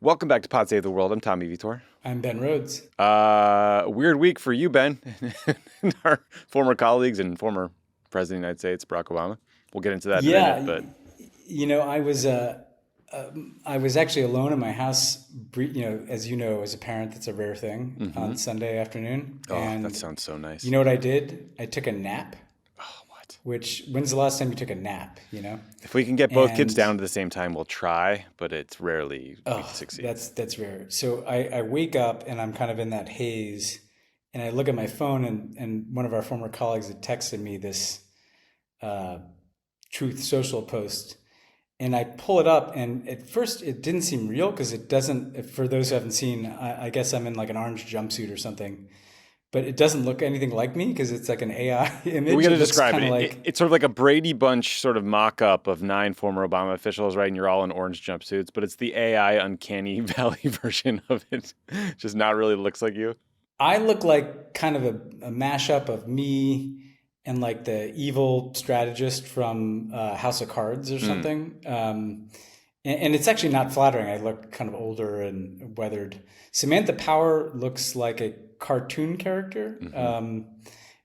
Welcome back to Pod Save the World. I'm Tommy Vietor. I'm Ben Rhodes. Weird week for you, Ben, and our former colleagues and former president of the United States, Barack Obama. We'll get into that in a minute. I was actually alone in my house. As you know, as a parent, that's a rare thing on Sunday afternoon. And that sounds so nice. You know what I did? I took a nap. Oh, what? When's the last time you took a nap? If we can get both kids down at the same time, we'll try, but it's rarely we succeed. That's rare. So I wake up and I'm kind of in that haze, and I look at my phone, and one of our former colleagues had texted me this Truth Social post. And I pull it up, and at first it didn't seem real because it doesn't. For those who haven't seen, I guess I'm in like an orange jumpsuit or something, but it doesn't look anything like me because it's like an AI image. We got to describe it. It's sort of like a Brady Bunch sort of mock-up of 9 former Obama officials, right? And you're all in orange jumpsuits, but it's the AI uncanny valley version of it. Just not really looks like you. I look like kind of a mashup of me and like the evil strategist from House of Cards or something. And it's actually not flattering. I look kind of older and weathered. Samantha Power looks like a cartoon character.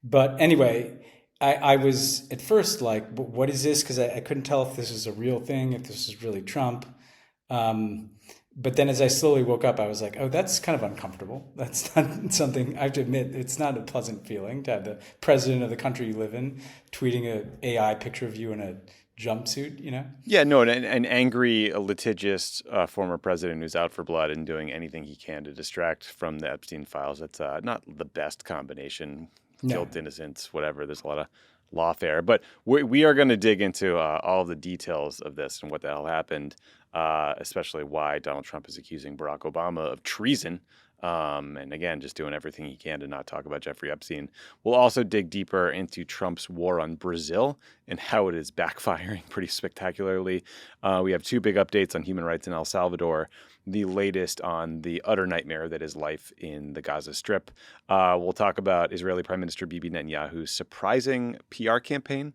But anyway, I was at first like, what is this? Because I couldn't tell if this was a real thing, if this was really Trump. But then as I slowly woke up, I was like, oh, that's kind of uncomfortable. That's not something, I have to admit, it's not a pleasant feeling to have the president of the country you live in tweeting an AI picture of you in a jumpsuit, Yeah, no, an angry, litigious former president who's out for blood and doing anything he can to distract from the Epstein files. That's not the best combination. Guilt, innocence, whatever. There's a lot of lawfare. But we are going to dig into all the details of this and what the hell happened. Especially why Donald Trump is accusing Barack Obama of treason. And again, just doing everything he can to not talk about Jeffrey Epstein. We'll also dig deeper into Trump's war on Brazil and how it is backfiring pretty spectacularly. We have 2 big updates on human rights in El Salvador. The latest on the utter nightmare that is life in the Gaza Strip. We'll talk about Israeli Prime Minister Bibi Netanyahu's surprising PR campaign.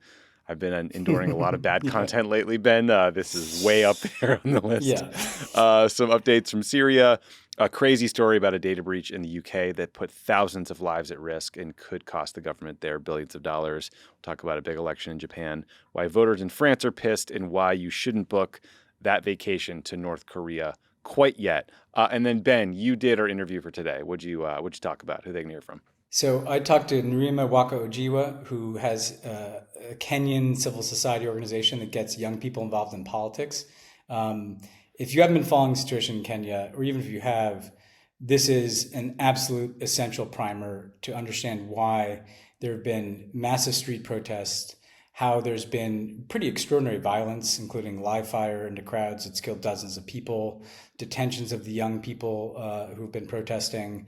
I've been enduring a lot of bad content lately, Ben. This is way up there on the list. Yeah. Some updates from Syria. A crazy story about a data breach in the UK that put thousands of lives at risk and could cost the government there billions of dollars. We'll talk about a big election in Japan, why voters in France are pissed, and why you shouldn't book that vacation to North Korea quite yet. And then, Ben, you did our interview for today. What'd you talk about? Who they can hear from? So I talked to Nerima Wako-Ojiwa, who has a Kenyan civil society organization that gets young people involved in politics. If you haven't been following the situation in Kenya, or even if you have, this is an absolute essential primer to understand why there have been massive street protests, how there's been pretty extraordinary violence, including live fire into crowds that's killed dozens of people, detentions of the young people who've been protesting,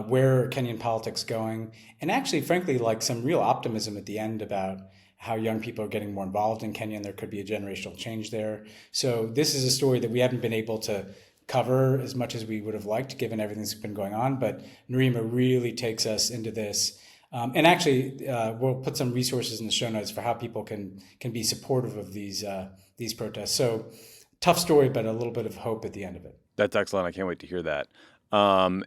where Kenyan politics going, and actually, frankly, like some real optimism at the end about how young people are getting more involved in Kenya, and there could be a generational change there. So this is a story that we haven't been able to cover as much as we would have liked, given everything that's been going on, but Nerima really takes us into this. And actually, we'll put some resources in the show notes for how people can be supportive of these protests. So tough story, but a little bit of hope at the end of it. That's excellent. I can't wait to hear that. And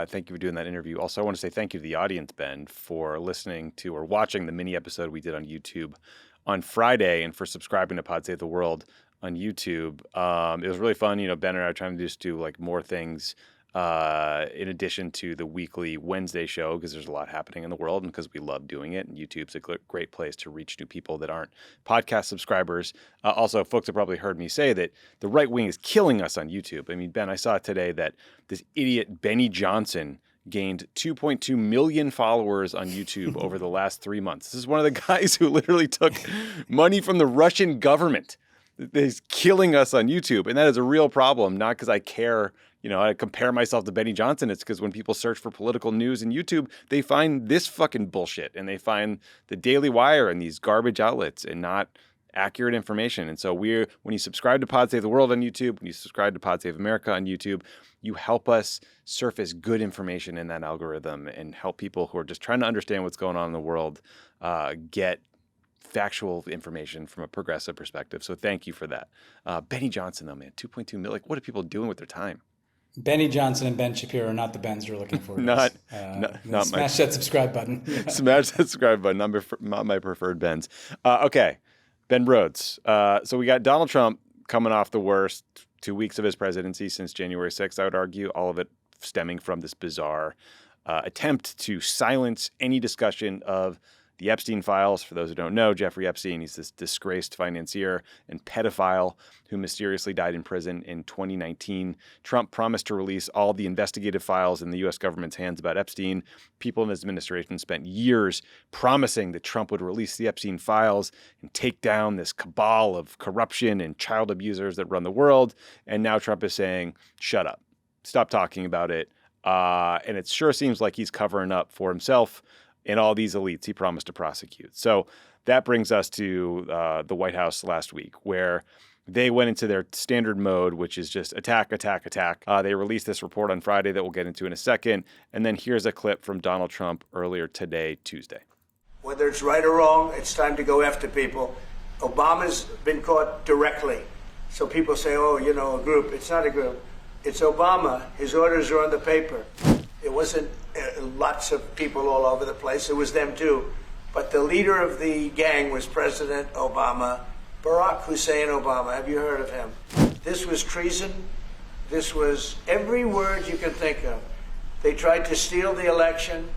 thank you for doing that interview. Also, I want to say thank you to the audience, Ben, for listening to or watching the mini episode we did on YouTube on Friday, and for subscribing to Pod Save the World on YouTube. It was really fun. Ben and I are trying to just do like more things in addition to the weekly Wednesday show, because there's a lot happening in the world and because we love doing it. And YouTube's a great place to reach new people that aren't podcast subscribers. Also, folks have probably heard me say that the right wing is killing us on YouTube. I mean, Ben, I saw today that this idiot Benny Johnson gained 2.2 million followers on YouTube over the last 3 months. This is one of the guys who literally took money from the Russian government. He's killing us on YouTube. And that is a real problem, not because I care. I compare myself to Benny Johnson. It's because when people search for political news in YouTube, they find this fucking bullshit, and they find the Daily Wire and these garbage outlets and not accurate information. And so when you subscribe to Pod Save the World on YouTube, when you subscribe to Pod Save America on YouTube, you help us surface good information in that algorithm and help people who are just trying to understand what's going on in the world get factual information from a progressive perspective. So thank you for that. Benny Johnson, though, man, 2.2 million. Like, what are people doing with their time? Benny Johnson and Ben Shapiro are not the Bens you're looking for. not smash that subscribe button. Smash that subscribe button. Not my preferred Bens. Okay, Ben Rhodes. So we got Donald Trump coming off the worst 2 weeks of his presidency since January 6th, I would argue, all of it stemming from this bizarre attempt to silence any discussion of the Epstein files. For those who don't know, Jeffrey Epstein, he's this disgraced financier and pedophile who mysteriously died in prison in 2019. Trump promised to release all the investigative files in the U.S. government's hands about Epstein. People in his administration spent years promising that Trump would release the Epstein files and take down this cabal of corruption and child abusers that run the world. And now Trump is saying, shut up, stop talking about it. And it sure seems like he's covering up for himself and all these elites he promised to prosecute. So that brings us to the White House last week, where they went into their standard mode, which is just attack, attack, attack. They released this report on Friday that we'll get into in a second. And then here's a clip from Donald Trump earlier today, Tuesday. Whether it's right or wrong, it's time to go after people. Obama's been caught directly. So people say, oh, you know, a group. It's not a group. It's Obama. His orders are on the paper. It wasn't lots of people all over the place. It was them too. But the leader of the gang was President Obama, Barack Hussein Obama. Have you heard of him? This was treason. This was every word you can think of. They tried to steal the election.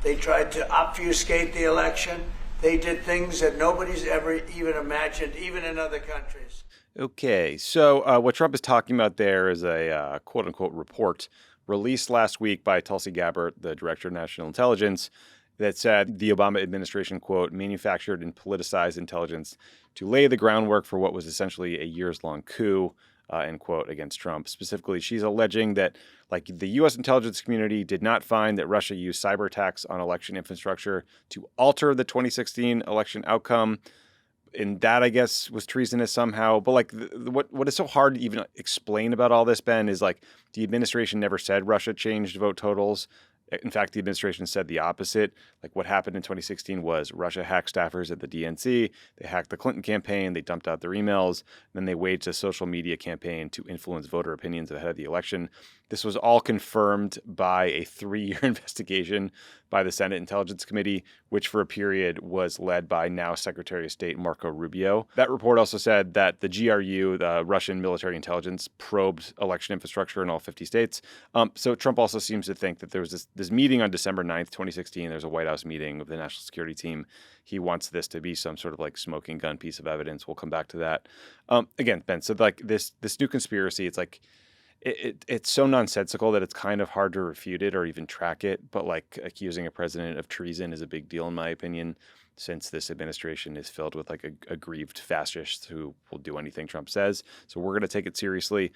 They tried to obfuscate the election. They did things that nobody's ever even imagined, even in other countries. Okay, so what Trump is talking about there is a quote-unquote report released last week by Tulsi Gabbard, the director of national intelligence, that said the Obama administration, quote, manufactured and politicized intelligence to lay the groundwork for what was essentially a years-long coup, end quote, against Trump. Specifically, she's alleging that, like, the U.S. intelligence community did not find that Russia used cyber attacks on election infrastructure to alter the 2016 election outcome. And that, I guess, was treasonous somehow. But like, what is so hard to even explain about all this, Ben, is like the administration never said Russia changed vote totals. In fact, the administration said the opposite. Like, what happened in 2016 was Russia hacked staffers at the DNC. They hacked the Clinton campaign. They dumped out their emails. And then they waged a social media campaign to influence voter opinions ahead of the election. This was all confirmed by a 3-year investigation by the Senate Intelligence Committee, which for a period was led by now Secretary of State Marco Rubio. That report also said that the GRU, the Russian military intelligence, probed election infrastructure in all 50 states. So Trump also seems to think that there was this meeting on December 9th, 2016. There's a White House meeting of the National Security Team. He wants this to be some sort of like smoking gun piece of evidence. We'll come back to that. Again, Ben, so like this new conspiracy, it's like, it's so nonsensical that it's kind of hard to refute it or even track it. But like accusing a president of treason is a big deal, in my opinion, since this administration is filled with like aggrieved fascists who will do anything Trump says. So we're going to take it seriously.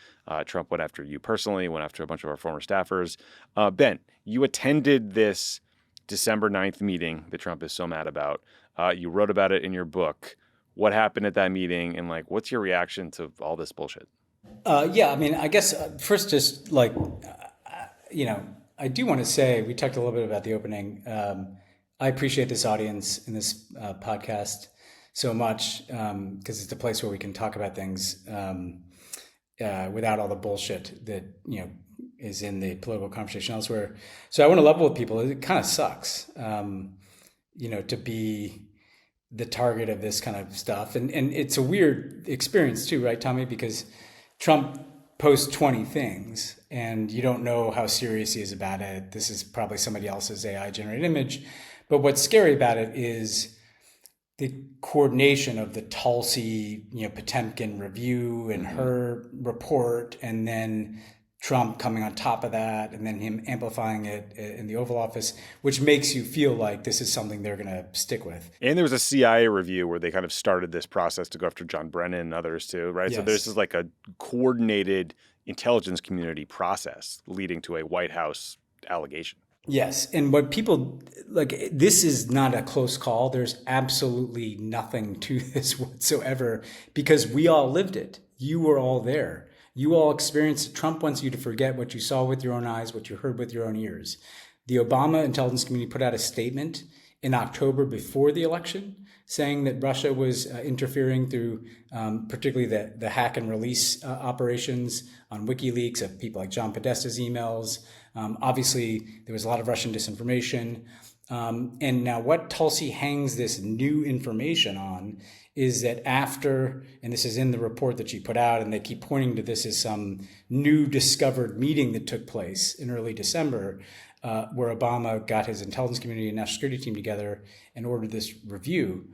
Trump went after you personally, went after a bunch of our former staffers. Ben, you attended this December 9th meeting that Trump is so mad about. You wrote about it in your book. What happened at that meeting? And like, what's your reaction to all this bullshit? Yeah, I mean, I guess first, just like, I do want to say, we talked a little bit about the opening. I appreciate this audience in this podcast so much because it's a place where we can talk about things without all the bullshit that, is in the political conversation elsewhere. So I want to level with people. It kind of sucks, to be the target of this kind of stuff. And it's a weird experience too, right, Tommy? Because Trump posts 20 things and you don't know how serious he is about it. This is probably somebody else's AI generated image. But what's scary about it is the coordination of the Tulsi, Potemkin review and her report, and then Trump coming on top of that, and then him amplifying it in the Oval Office, which makes you feel like this is something they're going to stick with. And there was a CIA review where they kind of started this process to go after John Brennan and others too, right? Yes. So this is like a coordinated intelligence community process leading to a White House allegation. Yes. And what people like, this is not a close call. There's absolutely nothing to this whatsoever because we all lived it. You were all there. You all experienced it. Trump wants you to forget what you saw with your own eyes, what you heard with your own ears. The Obama intelligence community put out a statement in October before the election, saying that Russia was interfering through particularly the hack and release operations on WikiLeaks of people like John Podesta's emails. Obviously, there was a lot of Russian disinformation. And now what Tulsi hangs this new information on is that after, and this is in the report that she put out, and they keep pointing to this as some new discovered meeting that took place in early December, where Obama got his intelligence community and national security team together and ordered this review.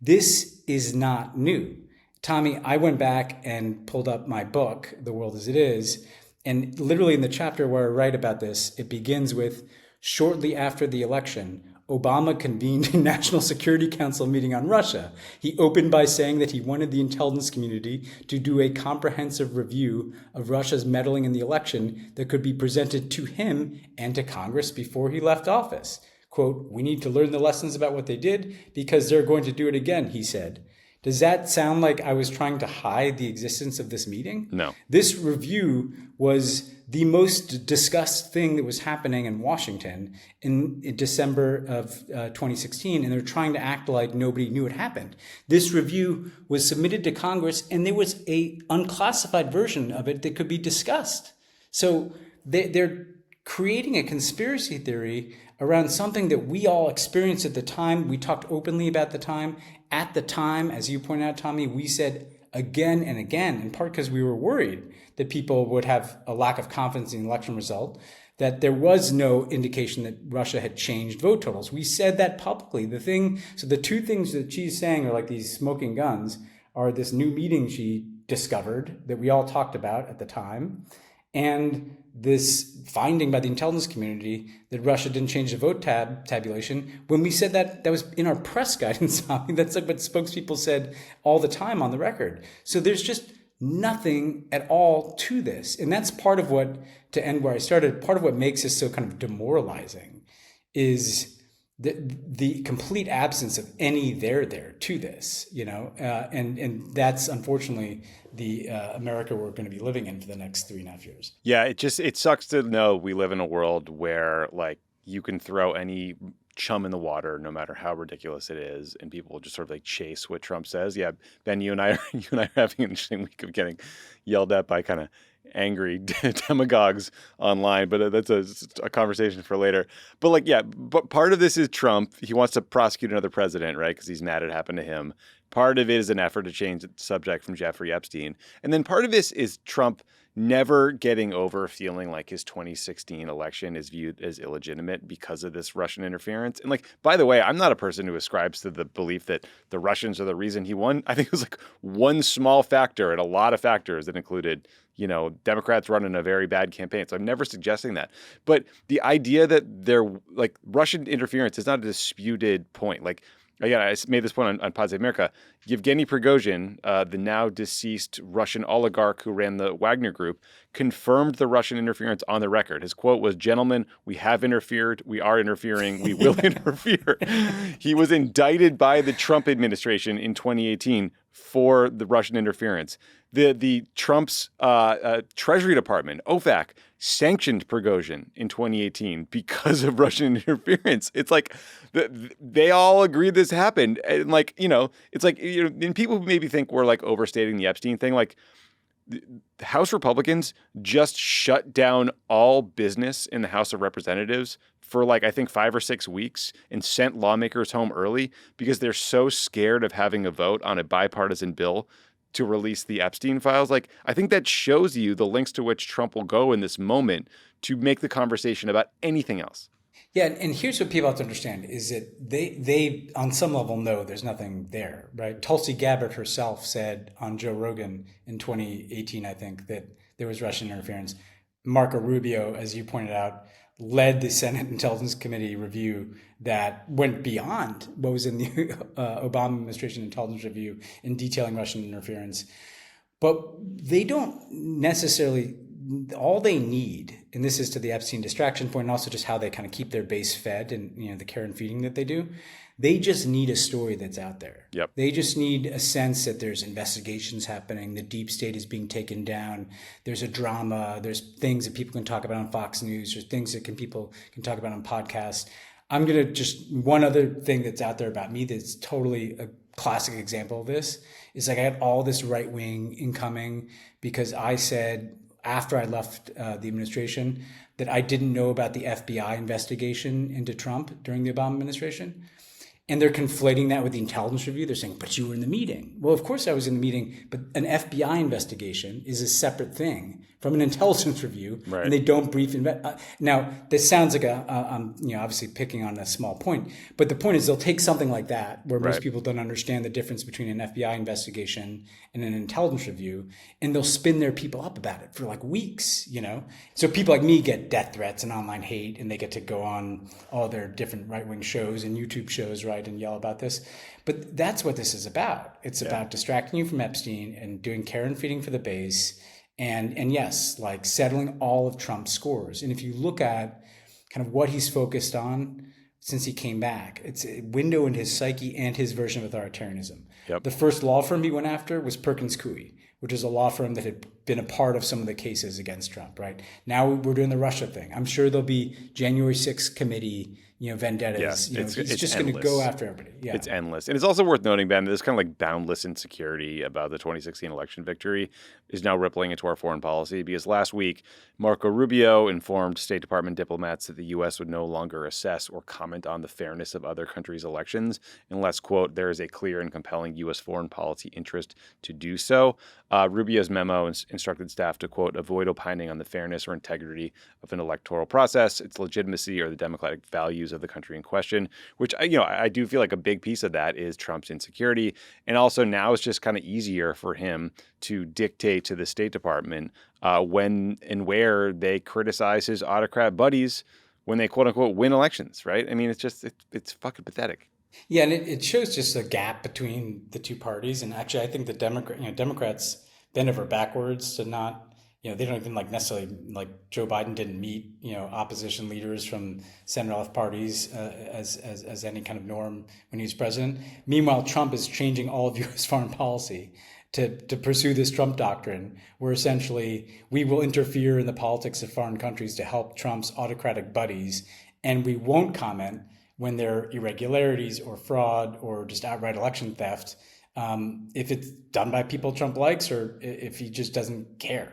This is not new. Tommy, I went back and pulled up my book, The World as It Is, and literally in the chapter where I write about this, it begins with, shortly after the election, Obama convened a National Security Council meeting on Russia. He opened by saying that he wanted the intelligence community to do a comprehensive review of Russia's meddling in the election that could be presented to him and to Congress before he left office. Quote, "We need to learn the lessons about what they did because they're going to do it again," he said. Does that sound like I was trying to hide the existence of this meeting? No. This review was the most discussed thing that was happening in Washington in December of 2016, and they're trying to act like nobody knew it happened. This review was submitted to Congress, and there was a unclassified version of it that could be discussed. So they're creating a conspiracy theory around something that we all experienced at the time. We talked openly about the time. At the time, as you pointed out, Tommy, we said again and again, in part because we were worried that people would have a lack of confidence in the election result, that there was no indication that Russia had changed vote totals. We said that publicly. So the two things that she's saying are like these smoking guns are this new meeting she discovered that we all talked about at the time, and this finding by the intelligence community that Russia didn't change the vote tabulation. When we said that, that was in our press guidance. I mean, that's like what spokespeople said all the time on the record. So there's just nothing at all to this. And that's part of what, to end where I started, part of what makes this so kind of demoralizing is the complete absence of any there to this, and that's unfortunately the America we're going to be living in for the next 3.5 years. Yeah, it sucks to know we live in a world where like you can throw any chum in the water, no matter how ridiculous it is, and people will just sort of like chase what Trump says. Yeah, Ben, you and I are having an interesting week of getting yelled at by kind of angry demagogues online, but that's a conversation for later. But like, yeah, but part of this is Trump. He wants to prosecute another president, right? Because he's mad it happened to him. Part of it is an effort to change the subject from Jeffrey Epstein. And then part of this is Trump never getting over feeling like his 2016 election is viewed as illegitimate because of this Russian interference. And like, by the way, I'm not a person who ascribes to the belief that the Russians are the reason he won. I think it was like one small factor and a lot of factors that included, Democrats running a very bad campaign. So I'm never suggesting that. But the idea that Russian interference is not a disputed point. Like, again, I made this point on Pod Save America. Yevgeny Prigozhin, the now deceased Russian oligarch who ran the Wagner Group, confirmed the Russian interference on the record. His quote was, "Gentlemen, we have interfered. We are interfering. We will interfere." He was indicted by the Trump administration in 2018 for the Russian interference. The Trump's Treasury Department, OFAC, sanctioned Prigozhin in 2018 because of Russian interference. It's like they all agree this happened. And like, it's like, and people who maybe think we're like overstating the Epstein thing, like House Republicans just shut down all business in the House of Representatives for like, I think 5 or 6 weeks and sent lawmakers home early because they're so scared of having a vote on a bipartisan bill to release the Epstein files. Like, I think that shows you the lengths to which Trump will go in this moment to make the conversation about anything else. Yeah, and here's what people have to understand is that they on some level know there's nothing there, right? Tulsi Gabbard herself said on Joe Rogan in 2018, I think, that there was Russian interference. Marco Rubio, as you pointed out, led the Senate Intelligence Committee review that went beyond what was in the Obama administration intelligence review in detailing Russian interference. But they don't necessarily, all they need, and this is to the Epstein distraction point and also just how they kind of keep their base fed and the care and feeding that they do, they just need a story that's out there. Yep. They just need a sense that there's investigations happening, the deep state is being taken down, there's a drama, there's things that people can talk about on Fox News, there's things that people can talk about on podcasts. I'm going to just, one other thing that's out there about me that's totally a classic example of this is like I had all this right wing incoming because I said after I left the administration that I didn't know about the FBI investigation into Trump during the Obama administration. And they're conflating that with the intelligence review. They're saying, but you were in the meeting. Well, of course I was in the meeting, but an FBI investigation is a separate thing from an intelligence review, Right. and they don't brief. Now, this sounds like I'm obviously picking on a small point, but the point is they'll take something like that where most Right. people don't understand the difference between an FBI investigation and an intelligence review, and they'll spin their people up about it for like weeks, So people like me get death threats and online hate, and they get to go on all their different right-wing shows and YouTube shows, right, and yell about this. But that's what this is about. It's about distracting you from Epstein and doing care and feeding for the base. And yes, like settling all of Trump's scores. And if you look at kind of what he's focused on since he came back, it's a window into his psyche and his version of authoritarianism. Yep. The first law firm he went after was Perkins Coie, which is a law firm that had been a part of some of the cases against Trump, right? Now we're doing the Russia thing. I'm sure there'll be January 6th committee, vendettas. Yeah, He's it's just going to endless. go after everybody. Yeah. It's endless. And it's also worth noting, Ben, that this kind of like boundless insecurity about the 2016 election victory is now rippling into our foreign policy because last week, Marco Rubio informed State Department diplomats that the U.S. would no longer assess or comment on the fairness of other countries' elections unless, quote, there is a clear and compelling U.S. foreign policy interest to do so. Rubio's memo instructed staff to, quote, avoid opining on the fairness or integrity of an electoral process, its legitimacy, or the democratic values of the country in question, which, I do feel like a big piece of that is Trump's insecurity. And also now it's just kind of easier for him to dictate to the State Department when and where they criticize his autocrat buddies when they, quote unquote, win elections, right? I mean, it's fucking pathetic. Yeah, and it shows just a gap between the two parties. And actually, I think the Democrats bend over backwards to not, they don't even necessarily Joe Biden didn't meet, opposition leaders from center-left parties as any kind of norm when he was president. Meanwhile, Trump is changing all of U.S. foreign policy to pursue this Trump doctrine, where essentially we will interfere in the politics of foreign countries to help Trump's autocratic buddies, and we won't comment when there are irregularities or fraud or just outright election theft, if it's done by people Trump likes or if he just doesn't care,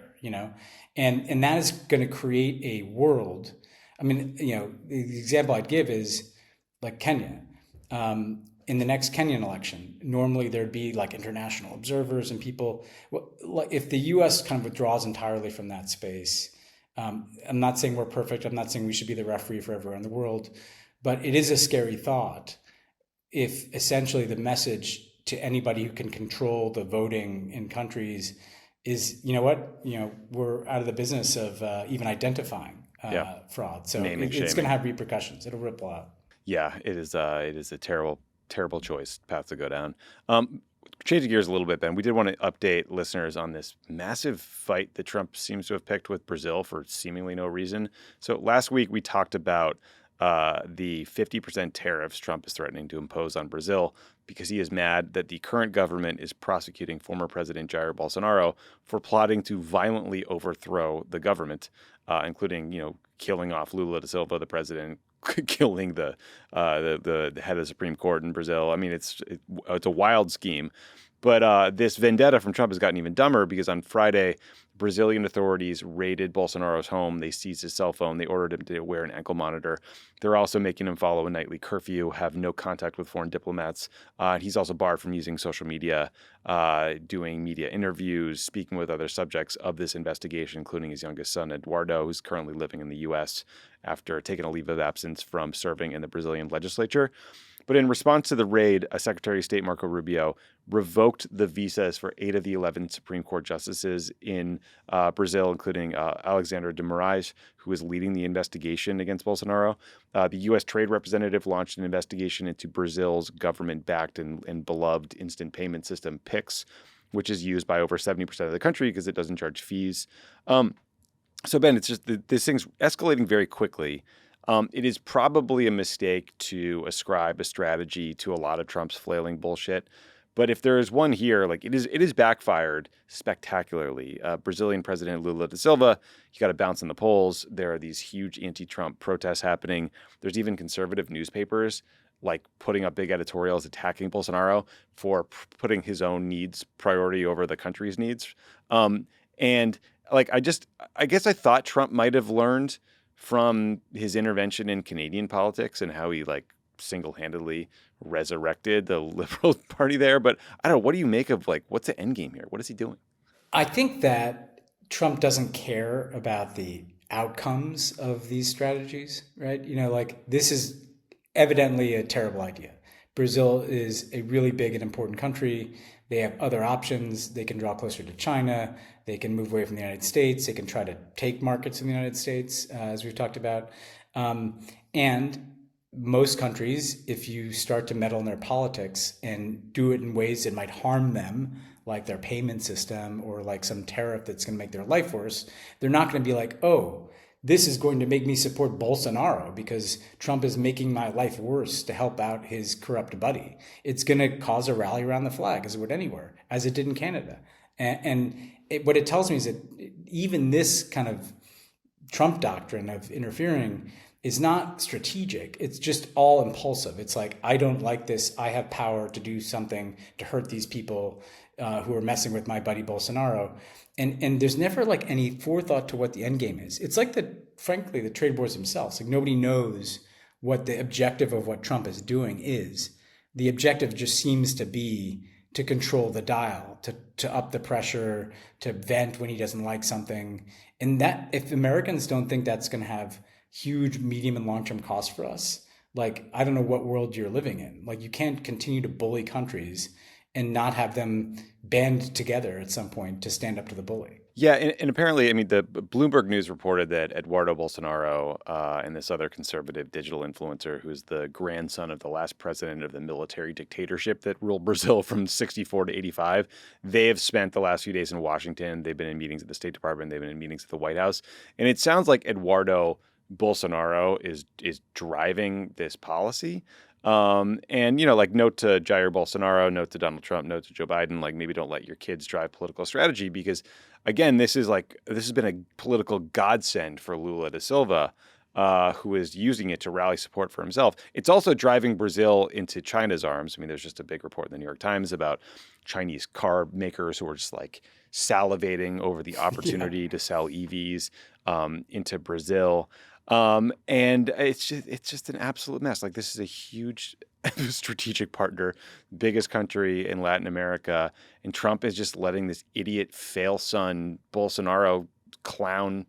and that is going to create a world. I mean, the example I'd give is like Kenya. In the next Kenyan election, normally there'd be international observers and people. If the U.S. kind of withdraws entirely from that space, I'm not saying we're perfect. I'm not saying we should be the referee for everywhere in the world. But it is a scary thought if essentially the message to anybody who can control the voting in countries is, we're out of the business of even identifying fraud. So it's going to have repercussions. It'll ripple out. Yeah, it is a terrible, terrible path to go down. Changing gears a little bit, Ben, we did want to update listeners on this massive fight that Trump seems to have picked with Brazil for seemingly no reason. So last week we talked about the 50% tariffs Trump is threatening to impose on Brazil because he is mad that the current government is prosecuting former President Jair Bolsonaro for plotting to violently overthrow the government, including, killing off Lula da Silva, the president, killing the head of the Supreme Court in Brazil. I mean, it's a wild scheme. But this vendetta from Trump has gotten even dumber because on Friday, Brazilian authorities raided Bolsonaro's home. They seized his cell phone. They ordered him to wear an ankle monitor. They're also making him follow a nightly curfew, have no contact with foreign diplomats. He's also barred from using social media, doing media interviews, speaking with other subjects of this investigation, including his youngest son, Eduardo, who's currently living in the U.S. after taking a leave of absence from serving in the Brazilian legislature. But in response to the raid, Secretary of State Marco Rubio revoked the visas for 8 of the 11 Supreme Court justices in Brazil, including Alexandre de Moraes, who is leading the investigation against Bolsonaro. The U.S. Trade Representative launched an investigation into Brazil's government-backed and beloved instant payment system, Pix, which is used by over 70% of the country because it doesn't charge fees. So, Ben, it's just this thing's escalating very quickly. It is probably a mistake to ascribe a strategy to a lot of Trump's flailing bullshit. But if there is one here, like it is backfired spectacularly. Brazilian President Lula da Silva, he got a bounce in the polls. There are these huge anti-Trump protests happening. There's even conservative newspapers like putting up big editorials attacking Bolsonaro for putting his own needs priority over the country's needs. And like I guess I thought Trump might have learned from his intervention in Canadian politics and how he like single-handedly resurrected the Liberal Party there. But I don't know, what do you make of like, what's the end game here? What is he doing? I think that Trump doesn't care about the outcomes of these strategies, right? Like this is evidently a terrible idea. Brazil is a really big and important country. They have other options. They can draw closer to China. They can move away from the United States. They can try to take markets in the United States, as we've talked about. And most countries, if you start to meddle in their politics and do it in ways that might harm them, like their payment system or like some tariff that's going to make their life worse, they're not going to be like, oh, this is going to make me support Bolsonaro because Trump is making my life worse to help out his corrupt buddy. It's going to cause a rally around the flag, as it would anywhere, as it did in Canada. What it tells me is that even this kind of Trump doctrine of interfering is not strategic. It's just all impulsive. It's like, I don't like this. I have power to do something to hurt these people who are messing with my buddy Bolsonaro. And there's never like any forethought to what the end game is. It's like frankly, the trade wars themselves. Like nobody knows what the objective of what Trump is doing is. The objective just seems to be to control the dial, to up the pressure, to vent when he doesn't like something. And that if Americans don't think that's going to have huge medium and long-term costs for us, like I don't know what world you're living in. Like you can't continue to bully countries and not have them band together at some point to stand up to the bully. Yeah, and apparently, I mean, the Bloomberg News reported that Eduardo Bolsonaro and this other conservative digital influencer, who's the grandson of the last president of the military dictatorship that ruled Brazil from 64 to 85, they have spent the last few days in Washington. They've been in meetings at the State Department. They've been in meetings at the White House. And it sounds like Eduardo Bolsonaro is driving this policy. And, like note to Jair Bolsonaro, note to Donald Trump, note to Joe Biden, like maybe don't let your kids drive political strategy because, again, this has been a political godsend for Lula da Silva, who is using it to rally support for himself. It's also driving Brazil into China's arms. I mean, there's just a big report in the New York Times about Chinese car makers who are just like salivating over the opportunity to sell EVs into Brazil. And it's just an absolute mess. Like this is a huge strategic partner, biggest country in Latin America. And Trump is just letting this idiot fail son Bolsonaro clown,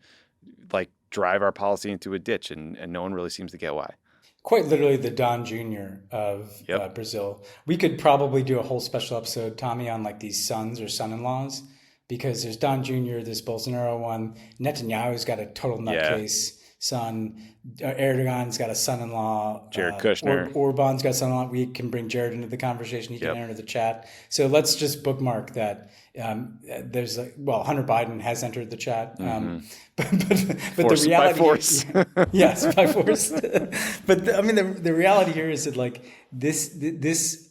like drive our policy into a ditch. And no one really seems to get why. Quite literally the Don Jr. of Brazil. We could probably do a whole special episode, Tommy, on like these sons or son-in-laws, because there's Don Jr., this Bolsonaro one. Netanyahu's got a total nutcase. Son, Erdogan's got a son-in-law. Jared Kushner. Orban's got a son-in-law. We can bring Jared into the conversation. He can enter the chat. So let's just bookmark that. There's Hunter Biden has entered the chat. But the reality, by force. Yes, by force. But the reality here is that like this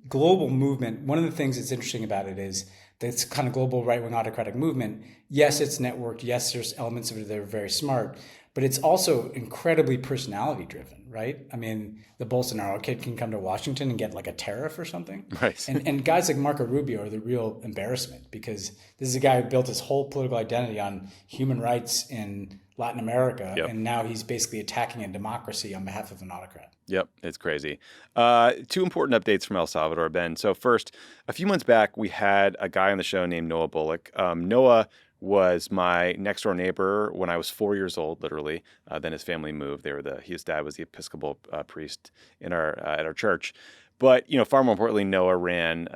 global movement. One of the things that's interesting about it is this kind of global right-wing autocratic movement. Yes, it's networked. Yes, there's elements of it that are very smart. But it's also incredibly personality driven, right? I mean, the Bolsonaro kid can come to Washington and get like a tariff or something. Right. And guys like Marco Rubio are the real embarrassment because this is a guy who built his whole political identity on human rights in Latin America. And now he's basically attacking a democracy on behalf of an autocrat. Yep, it's crazy. Two important updates from El Salvador, Ben. So first, a few months back, we had a guy on the show named Noah Bullock. Noah was my next door neighbor when I was 4 years old, literally. Then his family moved. His dad was the Episcopal priest at our church. But, far more importantly, Noah ran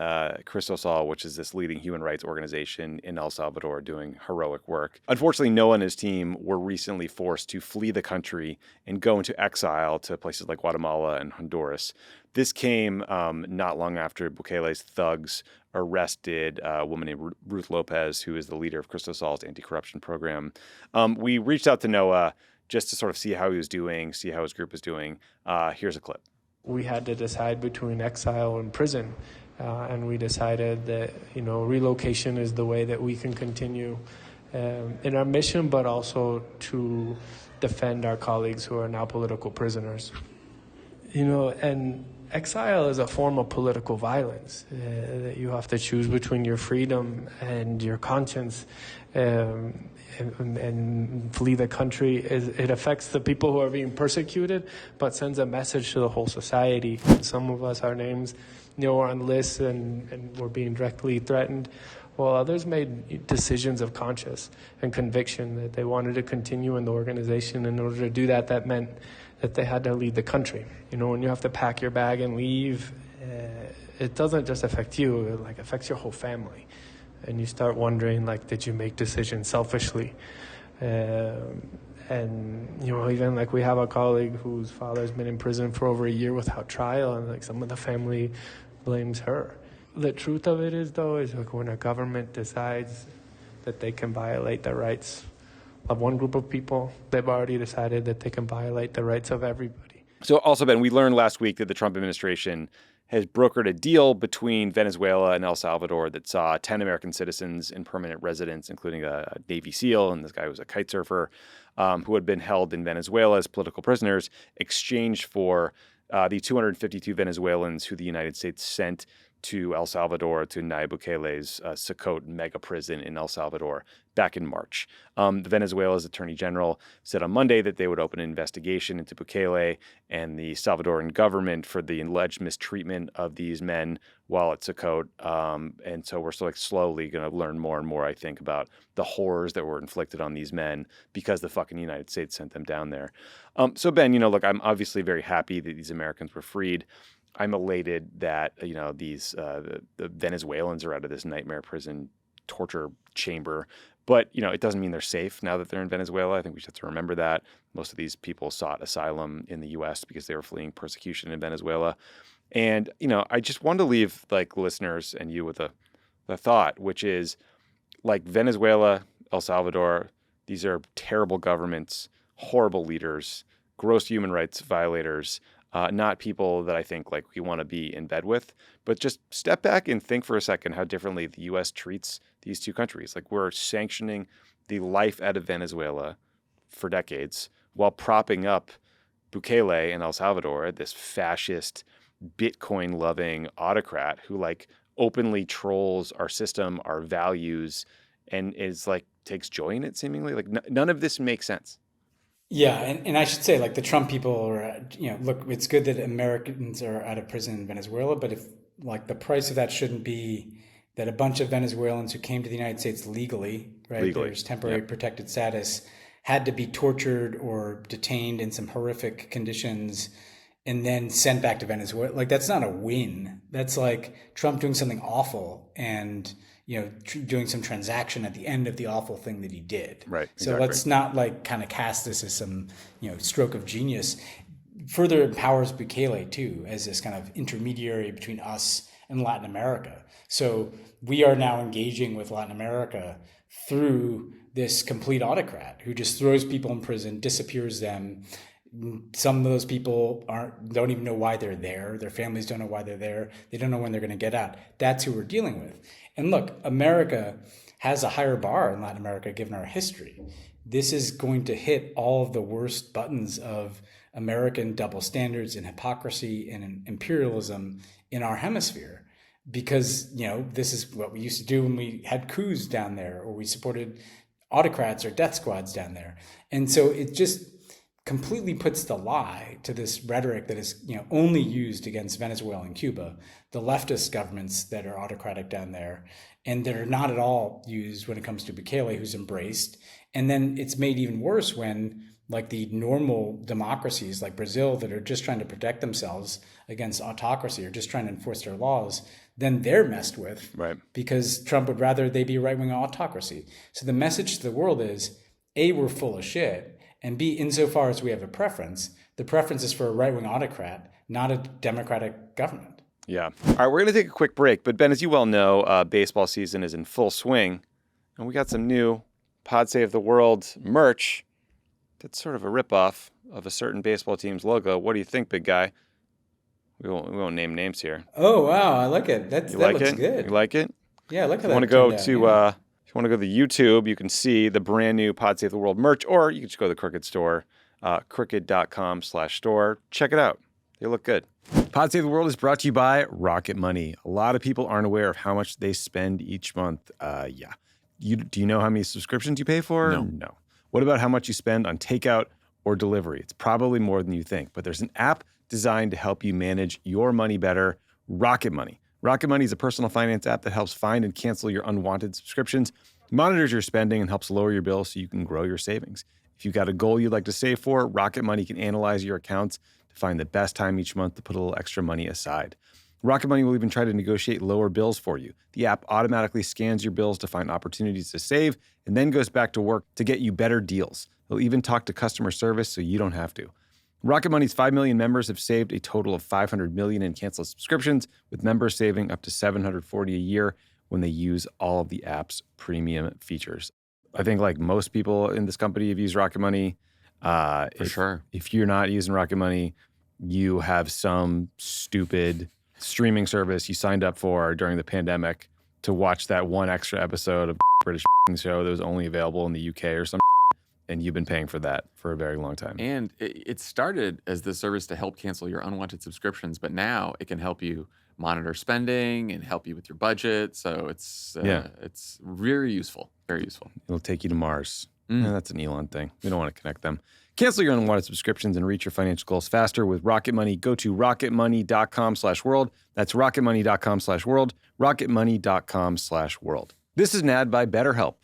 Cristosal, which is this leading human rights organization in El Salvador doing heroic work. Unfortunately, Noah and his team were recently forced to flee the country and go into exile to places like Guatemala and Honduras. This came not long after Bukele's thugs arrested a woman named Ruth Lopez, who is the leader of Cristosal's anti-corruption program. We reached out to Noah just to sort of see how he was doing, see how his group was doing. Here's a clip. We had to decide between exile and prison. and we decided that, relocation is the way that we can continue in our mission, but also to defend our colleagues who are now political prisoners. And exile is a form of political violence that you have to choose between your freedom and your conscience, and flee the country. It affects the people who are being persecuted, but sends a message to the whole society. Some of us, our names, were on lists and were being directly threatened, while others made decisions of conscience and conviction that they wanted to continue in the organization. In order to do that, that meant that they had to leave the country. When you have to pack your bag and leave, it doesn't just affect you, it affects your whole family. And you start wondering, did you make decisions selfishly? And, even we have a colleague whose father's been in prison for over a year without trial, and some of the family blames her. The truth of it is, though, is when a government decides that they can violate the rights of one group of people, they've already decided that they can violate the rights of everybody. So also, Ben, we learned last week that the Trump administration has brokered a deal between Venezuela and El Salvador that saw 10 American citizens in permanent residence, including a Navy SEAL, and this guy was a kite surfer, who had been held in Venezuela as political prisoners, exchanged for the 252 Venezuelans who the United States sent to El Salvador, to Nayib Bukele's Socote mega prison in El Salvador back in March. Venezuela's attorney general said on Monday that they would open an investigation into Bukele and the Salvadoran government for the alleged mistreatment of these men while at Socote. And so we're still slowly going to learn more and more, I think, about the horrors that were inflicted on these men because the fucking United States sent them down there. So Ben, look, I'm obviously very happy that these Americans were freed. I'm elated that, these the Venezuelans are out of this nightmare prison torture chamber. But, it doesn't mean they're safe now that they're in Venezuela. I think we should have to remember that. Most of these people sought asylum in the U.S. because they were fleeing persecution in Venezuela. And, I just wanted to leave listeners and you with a thought, which is Venezuela, El Salvador, these are terrible governments, horrible leaders, gross human rights violators. Not people that I think we want to be in bed with, but just step back and think for a second how differently the U.S. treats these two countries. We're sanctioning the life out of Venezuela for decades while propping up Bukele in El Salvador, this fascist, Bitcoin-loving autocrat who openly trolls our system, our values, and is takes joy in it seemingly. None of this makes sense. Yeah, and I should say, the Trump people are, look, it's good that Americans are out of prison in Venezuela, but if, the price of that shouldn't be that a bunch of Venezuelans who came to the United States legally, right, there's temporary protected status, had to be tortured or detained in some horrific conditions and then sent back to Venezuela. That's not a win. That's Trump doing something awful and doing some transaction at the end of the awful thing that he did. Right. So exactly. let's not kind of cast this as some, stroke of genius. Further empowers Bukele too, as this kind of intermediary between us and Latin America. So we are now engaging with Latin America through this complete autocrat who just throws people in prison, disappears them. Some of those people don't even know why they're there. Their families don't know why they're there. They don't know when they're going to get out. That's who we're dealing with. And look, America has a higher bar in Latin America given our history. This is going to hit all of the worst buttons of American double standards and hypocrisy and imperialism in our hemisphere. Because, this is what we used to do when we had coups down there, or we supported autocrats or death squads down there. And so it just completely puts the lie to this rhetoric that is, only used against Venezuela and Cuba, the leftist governments that are autocratic down there, and they're not at all used when it comes to Bukele, who's embraced. And then it's made even worse when, the normal democracies like Brazil that are just trying to protect themselves against autocracy or just trying to enforce their laws, then they're messed with, right? Because Trump would rather they be a right-wing autocracy. So the message to the world is, A, we're full of shit, and B, insofar as we have a preference, the preference is for a right-wing autocrat, not a democratic government. Yeah. All right, we're going to take a quick break. But Ben, as you well know, baseball season is in full swing. And we got some new Pod Save the World merch that's sort of a ripoff of a certain baseball team's logo. What do you think, big guy? We won't name names here. Oh wow, I like it. That like looks it? good. You like it? Yeah, I like how If you that want to go turned out, to yeah. if you want to go to the YouTube, you can see the brand new Pod Save the World merch, or you can just go to the Crooked store, crooked.com/store. Check it out. They look good. Pod Save the World is brought to you by Rocket Money. A lot of people aren't aware of how much they spend each month. Yeah. Do you know how many subscriptions you pay for? No. What about how much you spend on takeout or delivery? It's probably more than you think, but there's an app designed to help you manage your money better, Rocket Money. Rocket Money is a personal finance app that helps find and cancel your unwanted subscriptions, monitors your spending, and helps lower your bills so you can grow your savings. If you've got a goal you'd like to save for, Rocket Money can analyze your accounts to find the best time each month to put a little extra money aside. Rocket Money will even try to negotiate lower bills for you. The app automatically scans your bills to find opportunities to save and then goes back to work to get you better deals. They'll even talk to customer service so you don't have to. Rocket Money's 5 million members have saved a total of $500 million in canceled subscriptions, with members saving up to $740 a year when they use all of the app's premium features. I think like most people in this company have used Rocket Money. Sure. If you're not using Rocket Money, you have some stupid streaming service you signed up for during the pandemic to watch that one extra episode of British show that was only available in the UK or something. And you've been paying for that for a very long time. And it started as the service to help cancel your unwanted subscriptions, but now it can help you monitor spending and help you with your budget. So it's very useful, very useful. It'll take you to Mars. Yeah, that's an Elon thing. We don't want to connect them. Cancel your unwanted subscriptions and reach your financial goals faster with Rocket Money. Go to rocketmoney.com/world. That's rocketmoney.com/world. rocketmoney.com/world. This is an ad by BetterHelp.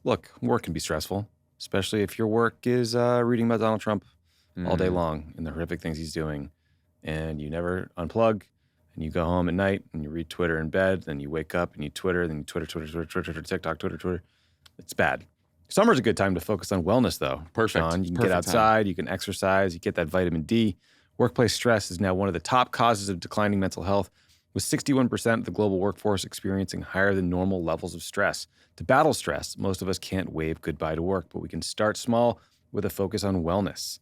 Look, work can be stressful, especially if your work is reading about Donald Trump all day long and the horrific things he's doing. And you never unplug, and you go home at night and you read Twitter in bed, then you wake up and you Twitter, then you Twitter, TikTok, Twitter. It's bad. Summer's a good time to focus on wellness, though. Perfect. Sean, you can Perfect get outside, you can exercise, you get that vitamin D. Workplace stress is now one of the top causes of declining mental health, with 61% of the global workforce experiencing higher than normal levels of stress. To battle stress, most of us can't wave goodbye to work, but we can start small with a focus on wellness.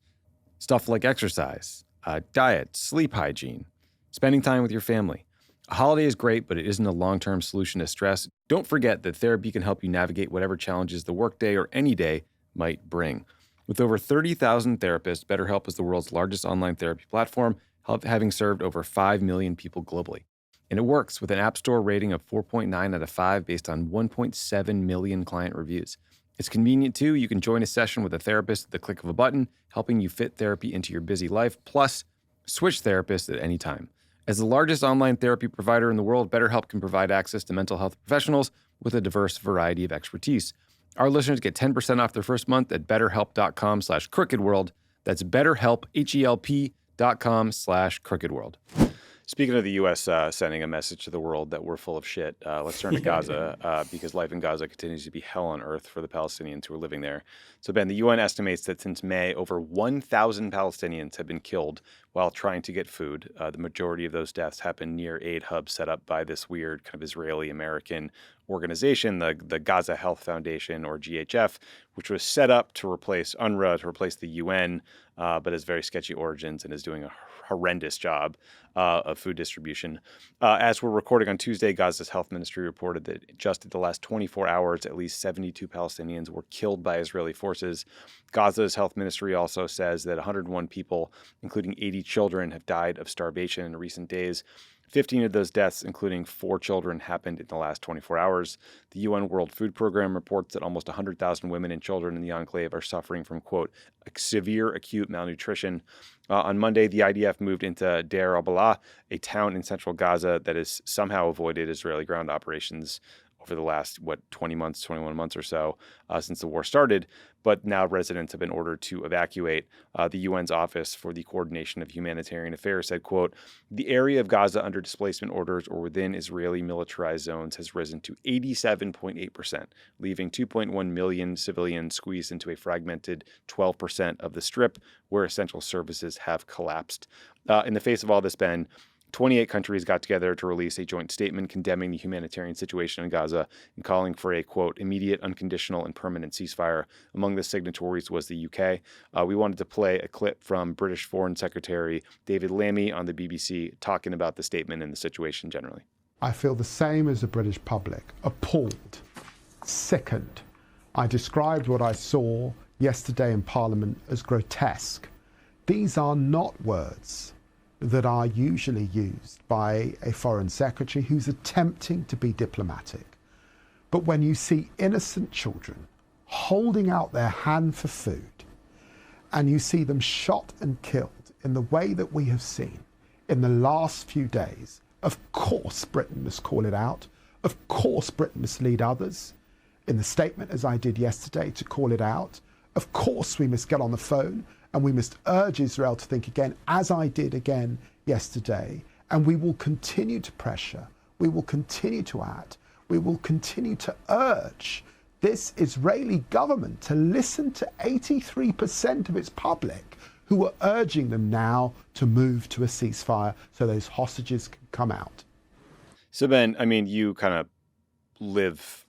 Stuff like exercise, diet, sleep hygiene, spending time with your family. A holiday is great, but it isn't a long-term solution to stress. Don't forget that therapy can help you navigate whatever challenges the workday or any day might bring. With over 30,000 therapists, BetterHelp is the world's largest online therapy platform, having served over 5 million people globally. And it works with an App Store rating of 4.9 out of 5 based on 1.7 million client reviews. It's convenient too. You can join a session with a therapist at the click of a button, helping you fit therapy into your busy life, plus switch therapists at any time. As the largest online therapy provider in the world, BetterHelp can provide access to mental health professionals with a diverse variety of expertise. Our listeners get 10% off their first month at betterhelp.com/crookedworld. That's BetterHelp, HELP.com/crookedworld. Speaking of the U.S. Sending a message to the world that we're full of shit, let's turn to Gaza because life in Gaza continues to be hell on earth for the Palestinians who are living there. So, Ben, the UN estimates that since May, over 1,000 Palestinians have been killed while trying to get food. The majority of those deaths happened near aid hubs set up by this weird kind of Israeli-American organization, the Gaza Health Foundation, or GHF, which was set up to replace UNRWA, to replace the UN, but has very sketchy origins and is doing a horrendous job of food distribution. As we're recording on Tuesday, Gaza's health ministry reported that just in the last 24 hours, at least 72 Palestinians were killed by Israeli forces. Gaza's health ministry also says that 101 people, including 80 children, have died of starvation in recent days. 15 of those deaths, including 4 children, happened in the last 24 hours. The UN World Food Program reports that almost 100,000 women and children in the enclave are suffering from, quote, severe acute malnutrition. On Monday, the IDF moved into Deir al-Balah, a town in central Gaza that has somehow avoided Israeli ground operations over the last, 21 months or so since the war started. But now residents have been ordered to evacuate. The UN's Office for the Coordination of Humanitarian Affairs said, quote, the area of Gaza under displacement orders or within Israeli militarized zones has risen to 87.8%, leaving 2.1 million civilians squeezed into a fragmented 12% of the strip where essential services have collapsed. In the face of all this, Ben, 28 countries got together to release a joint statement condemning the humanitarian situation in Gaza and calling for a, quote, immediate, unconditional, and permanent ceasefire. Among the signatories was the UK. We wanted to play a clip from British Foreign Secretary David Lammy on the BBC talking about the statement and the situation generally. I feel the same as the British public, appalled, sickened. I described what I saw yesterday in Parliament as grotesque. These are not words that are usually used by a foreign secretary who's attempting to be diplomatic. But when you see innocent children holding out their hand for food, and you see them shot and killed in the way that we have seen in the last few days, of course Britain must call it out. Of course Britain must lead others in the statement, as I did yesterday, to call it out. Of course we must get on the phone and we must urge Israel to think again, as I did again yesterday. And we will continue to pressure. We will continue to add. We will continue to urge this Israeli government to listen to 83% of its public who are urging them now to move to a ceasefire so those hostages can come out. So, Ben, I mean, you kind of live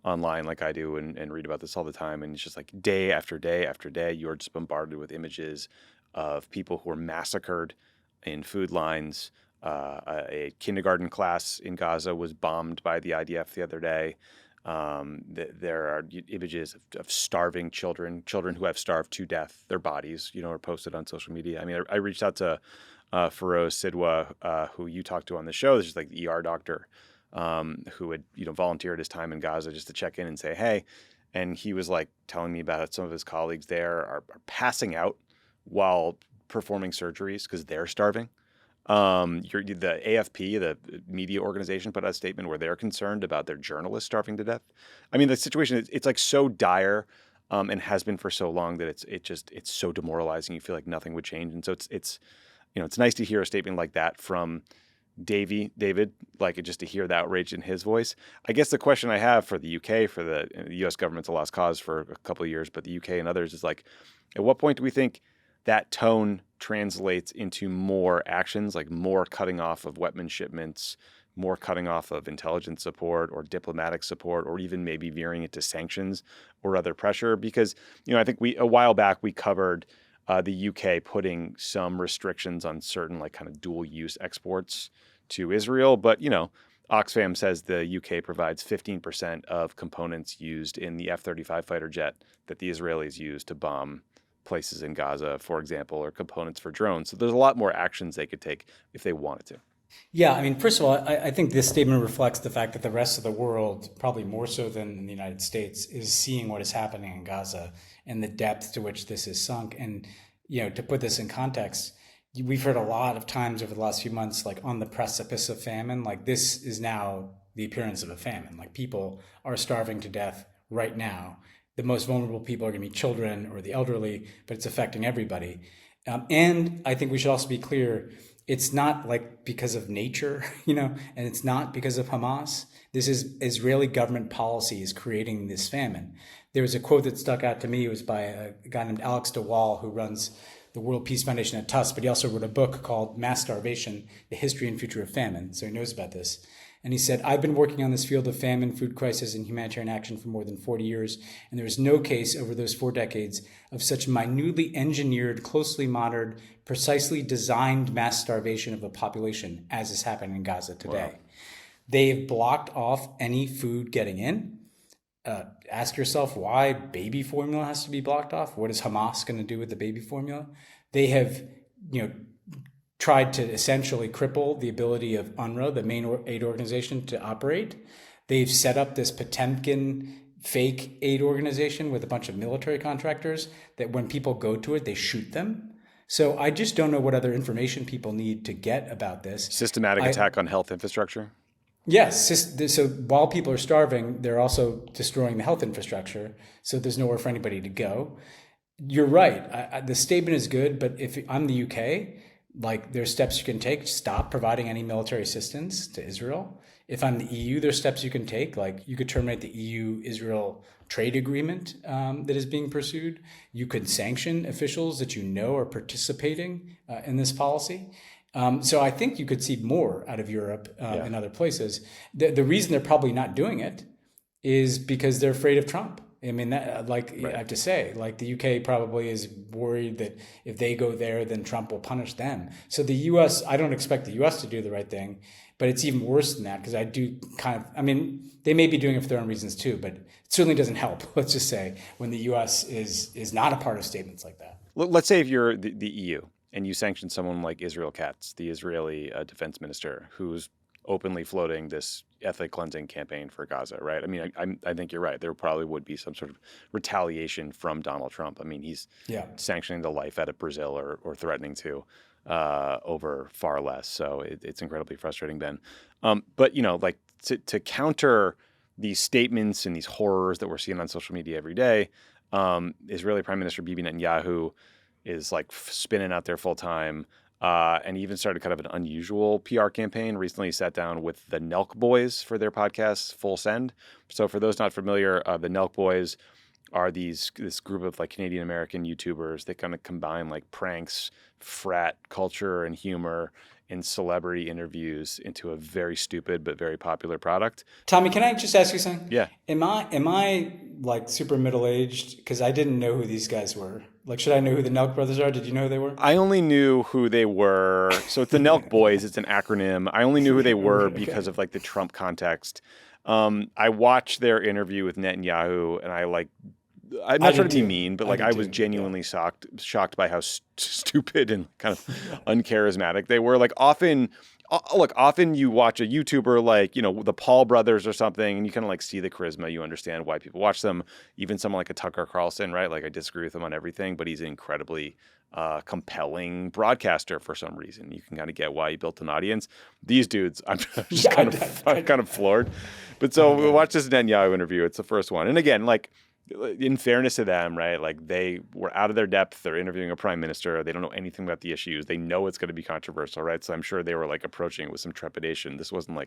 online like I do and read about this all the time. And it's just like day after day after day, you're just bombarded with images of people who are massacred in food lines. A kindergarten class in Gaza was bombed by the IDF the other day. There are images of starving children who have starved to death. Their bodies, are posted on social media. I mean, I reached out to Feroz Sidwa, who you talked to on the show. This is like the ER doctor who had volunteered his time in Gaza just to check in and say hey. And he was like telling me about some of his colleagues there are passing out while performing surgeries because they're starving. The AFP, the media organization, put out a statement where they're concerned about their journalists starving to death. I mean, the situation it's like so dire, and has been for so long that it's so demoralizing. You feel like nothing would change, and so it's nice to hear a statement like that from David, like just to hear the outrage in his voice. I guess the question I have for the UK, for the U.S. government's a lost cause for a couple of years, but the UK and others is like, at what point do we think that tone translates into more actions, like more cutting off of weapons shipments, more cutting off of intelligence support or diplomatic support, or even maybe veering into sanctions or other pressure? Because, I think a while back we covered the UK putting some restrictions on certain like kind of dual use exports to Israel. But, Oxfam says the UK provides 15% of components used in the F-35 fighter jet that the Israelis use to bomb places in Gaza, for example, or components for drones. So there's a lot more actions they could take if they wanted to. Yeah, I mean, first of all, I think this statement reflects the fact that the rest of the world, probably more so than the United States, is seeing what is happening in Gaza and the depth to which this is sunk. And, to put this in context, we've heard a lot of times over the last few months, like on the precipice of famine, like this is now the appearance of a famine. Like people are starving to death right now. The most vulnerable people are going to be children or the elderly, but it's affecting everybody. And I think we should also be clear, it's not like because of nature, and it's not because of Hamas. This is Israeli government policy is creating this famine. There was a quote that stuck out to me. It was by a guy named Alex DeWall, who runs the World Peace Foundation at Tufts, but he also wrote a book called Mass Starvation, The History and Future of Famine. So he knows about this. And he said, I've been working on this field of famine, food crisis, and humanitarian action for more than 40 years, and there is no case over those 4 decades of such minutely engineered, closely monitored, precisely designed mass starvation of a population as is happening in Gaza today. Wow. They've blocked off any food getting in. Ask yourself why baby formula has to be blocked off. What is Hamas going to do with the baby formula? They have, tried to essentially cripple the ability of UNRWA, the main aid organization, to operate. They've set up this Potemkin fake aid organization with a bunch of military contractors that when people go to it, they shoot them. So I just don't know what other information people need to get about this. Systematic attack on health infrastructure? Yes. So while people are starving, they're also destroying the health infrastructure. So there's nowhere for anybody to go. You're right. The statement is good, but if I'm the UK, like there's steps you can take. Stop providing any military assistance to Israel. If I'm the EU, there's steps you can take. Like you could terminate the EU-Israel trade agreement that is being pursued. You could sanction officials that are participating in this policy. So I think you could see more out of Europe and other places. The reason they're probably not doing it is because they're afraid of Trump. I mean, that, I have to say, the UK probably is worried that if they go there, then Trump will punish them. So the US, I don't expect the US to do the right thing, but it's even worse than that because I do they may be doing it for their own reasons too, but it certainly doesn't help, let's just say, when the US is not a part of statements like that. Let's say if you're the EU and you sanction someone like Israel Katz, the Israeli defense minister, who's openly floating this ethnic cleansing campaign for Gaza, right? I mean, I think you're right. There probably would be some sort of retaliation from Donald Trump. I mean, he's sanctioning the life out of Brazil or threatening to over far less. So it's incredibly frustrating, Ben. But, to counter these statements and these horrors that we're seeing on social media every day, Israeli Prime Minister Bibi Netanyahu is spinning out there full time. And he even started kind of an unusual PR campaign. Recently, he sat down with the Nelk boys for their podcast, Full Send. So for those not familiar, the Nelk boys are this group of Canadian American YouTubers that kind of combine pranks, frat culture, and humor in celebrity interviews into a very stupid but very popular product. Tommy, can I just ask you something? Yeah. Am I super middle-aged? Because I didn't know who these guys were. Should I know who the Nelk brothers are? Did you know who they were? I only knew who they were. So it's the Nelk boys. It's an acronym. I only knew who they were because of the Trump context. I watched their interview with Netanyahu, and I'm not trying to be mean, but I was genuinely shocked by how stupid and kind of uncharismatic they were. Often you watch a YouTuber the Paul brothers or something, and you kind of see the charisma. You understand why people watch them. Even someone like a Tucker Carlson, right? I disagree with him on everything, but he's an incredibly compelling broadcaster for some reason. You can kind of get why he built an audience. These dudes, I'm just kind of floored. But so we watched this Netanyahu interview. It's the first one, and again, in fairness to them, right? They were out of their depth. They're interviewing a prime minister. They don't know anything about the issues. They know it's going to be controversial, right? So I'm sure they were approaching it with some trepidation. This wasn't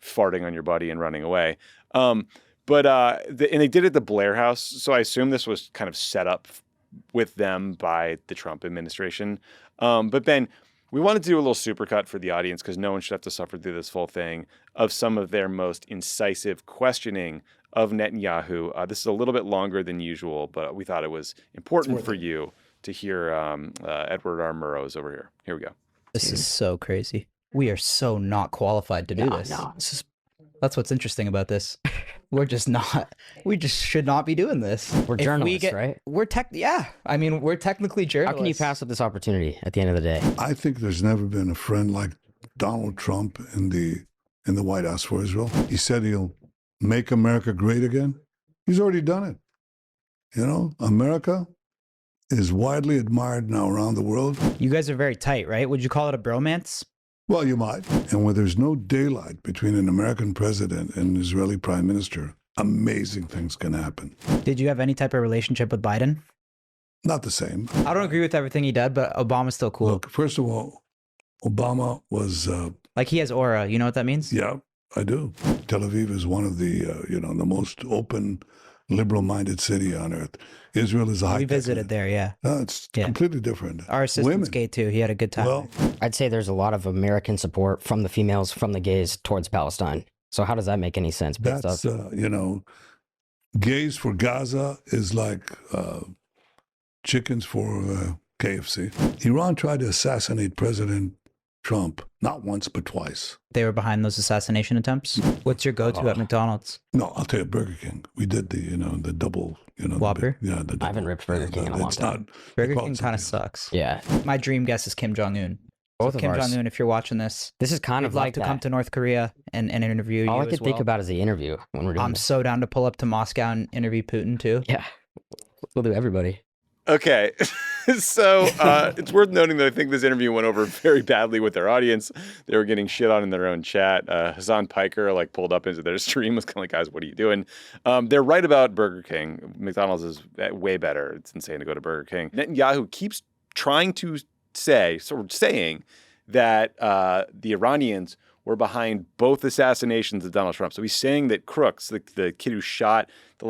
farting on your buddy and running away. And they did it at the Blair House. So I assume this was kind of set up with them by the Trump administration. But Ben, we wanted to do a little supercut for the audience because no one should have to suffer through this whole thing of some of their most incisive questioning of Netanyahu. This is a little bit longer than usual, but we thought it was important for you to hear Edward R. Murrow's over here. Here we go. This is so crazy. We are so not qualified to do this. That's what's interesting about this. We just should not be doing this. We're journalists, right? We're technically journalists. How can you pass up this opportunity at the end of the day? I think there's never been a friend like Donald Trump in the White House for Israel. He said he'll make America great again. He's already done it. America is widely admired now around the world. You guys are very tight, right? Would you call it a bromance? Well, you might. And where there's no daylight between an American president and an Israeli prime minister, amazing things can happen. Did you have any type of relationship with Biden? Not the same. I don't agree with everything he did, but Obama's still cool. Look, first of all, Obama was... he has aura. You know what that means? Yeah, I do. Tel Aviv is one of the, the most open, liberal-minded city on earth. Israel is a high. We visited there, yeah. No, it's completely different. Our assistant's gay too. He had a good time. Well, I'd say there's a lot of American support from the females, from the gays towards Palestine. So how does that make any sense? That's, gays for Gaza is like chickens for KFC. Iran tried to assassinate President Trump, not once, but twice. They were behind those assassination attempts? What's your go-to at McDonald's? No, I'll tell you, Burger King. We did the double, Whopper? The double. I haven't ripped Burger King in a long time. Burger King kind of sucks. Yeah. My dream guess is Kim Jong-un. Both of Kim ours. Jong-un, if you're watching this, this is kind of like to come to North Korea and interview you. All I as can think about is the interview when we're doing I'm this. so down to pull up to Moscow and interview Putin too. Yeah. We'll do everybody. Okay, so it's worth noting that I think this interview went over very badly with their audience. They were getting shit on in their own chat. Hassan Piker pulled up into their stream, was kind of like, guys, what are you doing? They're right about Burger King. McDonald's is way better. It's insane to go to Burger King. Netanyahu keeps trying to saying that the Iranians were behind both assassinations of Donald Trump. So he's saying that Crooks, the kid who shot the